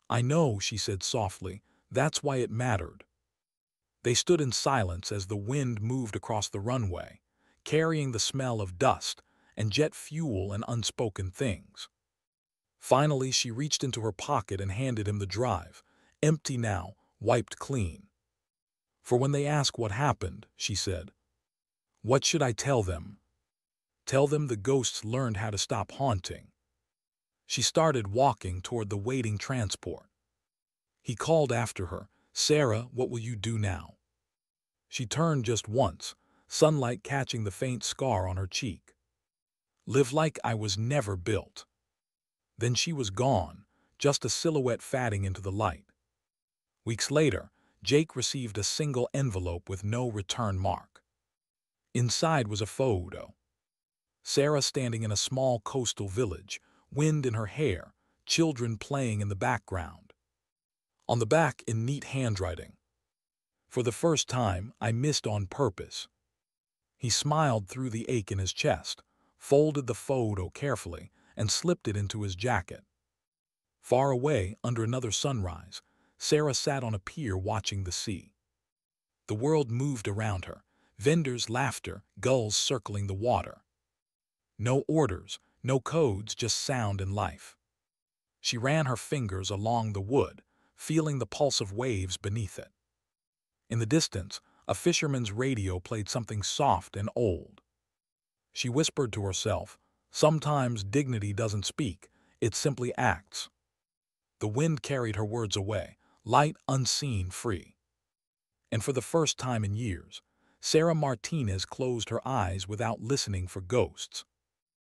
"I know," she said softly. "That's why it mattered." They stood in silence as the wind moved across the runway, carrying the smell of dust and jet fuel and unspoken things. Finally, she reached into her pocket and handed him the drive, empty now, wiped clean. "For when they ask what happened," she said. "What should I tell them?" "Tell them the ghosts learned how to stop haunting." She started walking toward the waiting transport. He called after her, "Sarah, what will you do now?" She turned just once, sunlight catching the faint scar on her cheek. "Live like I was never built." Then she was gone, just a silhouette fading into the light. Weeks later, Jake received a single envelope with no return mark. Inside was a photo. Sarah standing in a small coastal village, wind in her hair, children playing in the background. On the back, in neat handwriting, "For the first time, I missed on purpose." He smiled through the ache in his chest, folded the photo carefully, and slipped it into his jacket. Far away, under another sunrise, Sarah sat on a pier watching the sea. The world moved around her, vendors' laughter, gulls circling the water. No orders, no codes, just sound and life. She ran her fingers along the wood, feeling the pulse of waves beneath it. In the distance, a fisherman's radio played something soft and old. She whispered to herself, "Sometimes dignity doesn't speak, it simply acts." The wind carried her words away, light, unseen, free. And for the first time in years, Sarah Martinez closed her eyes without listening for ghosts.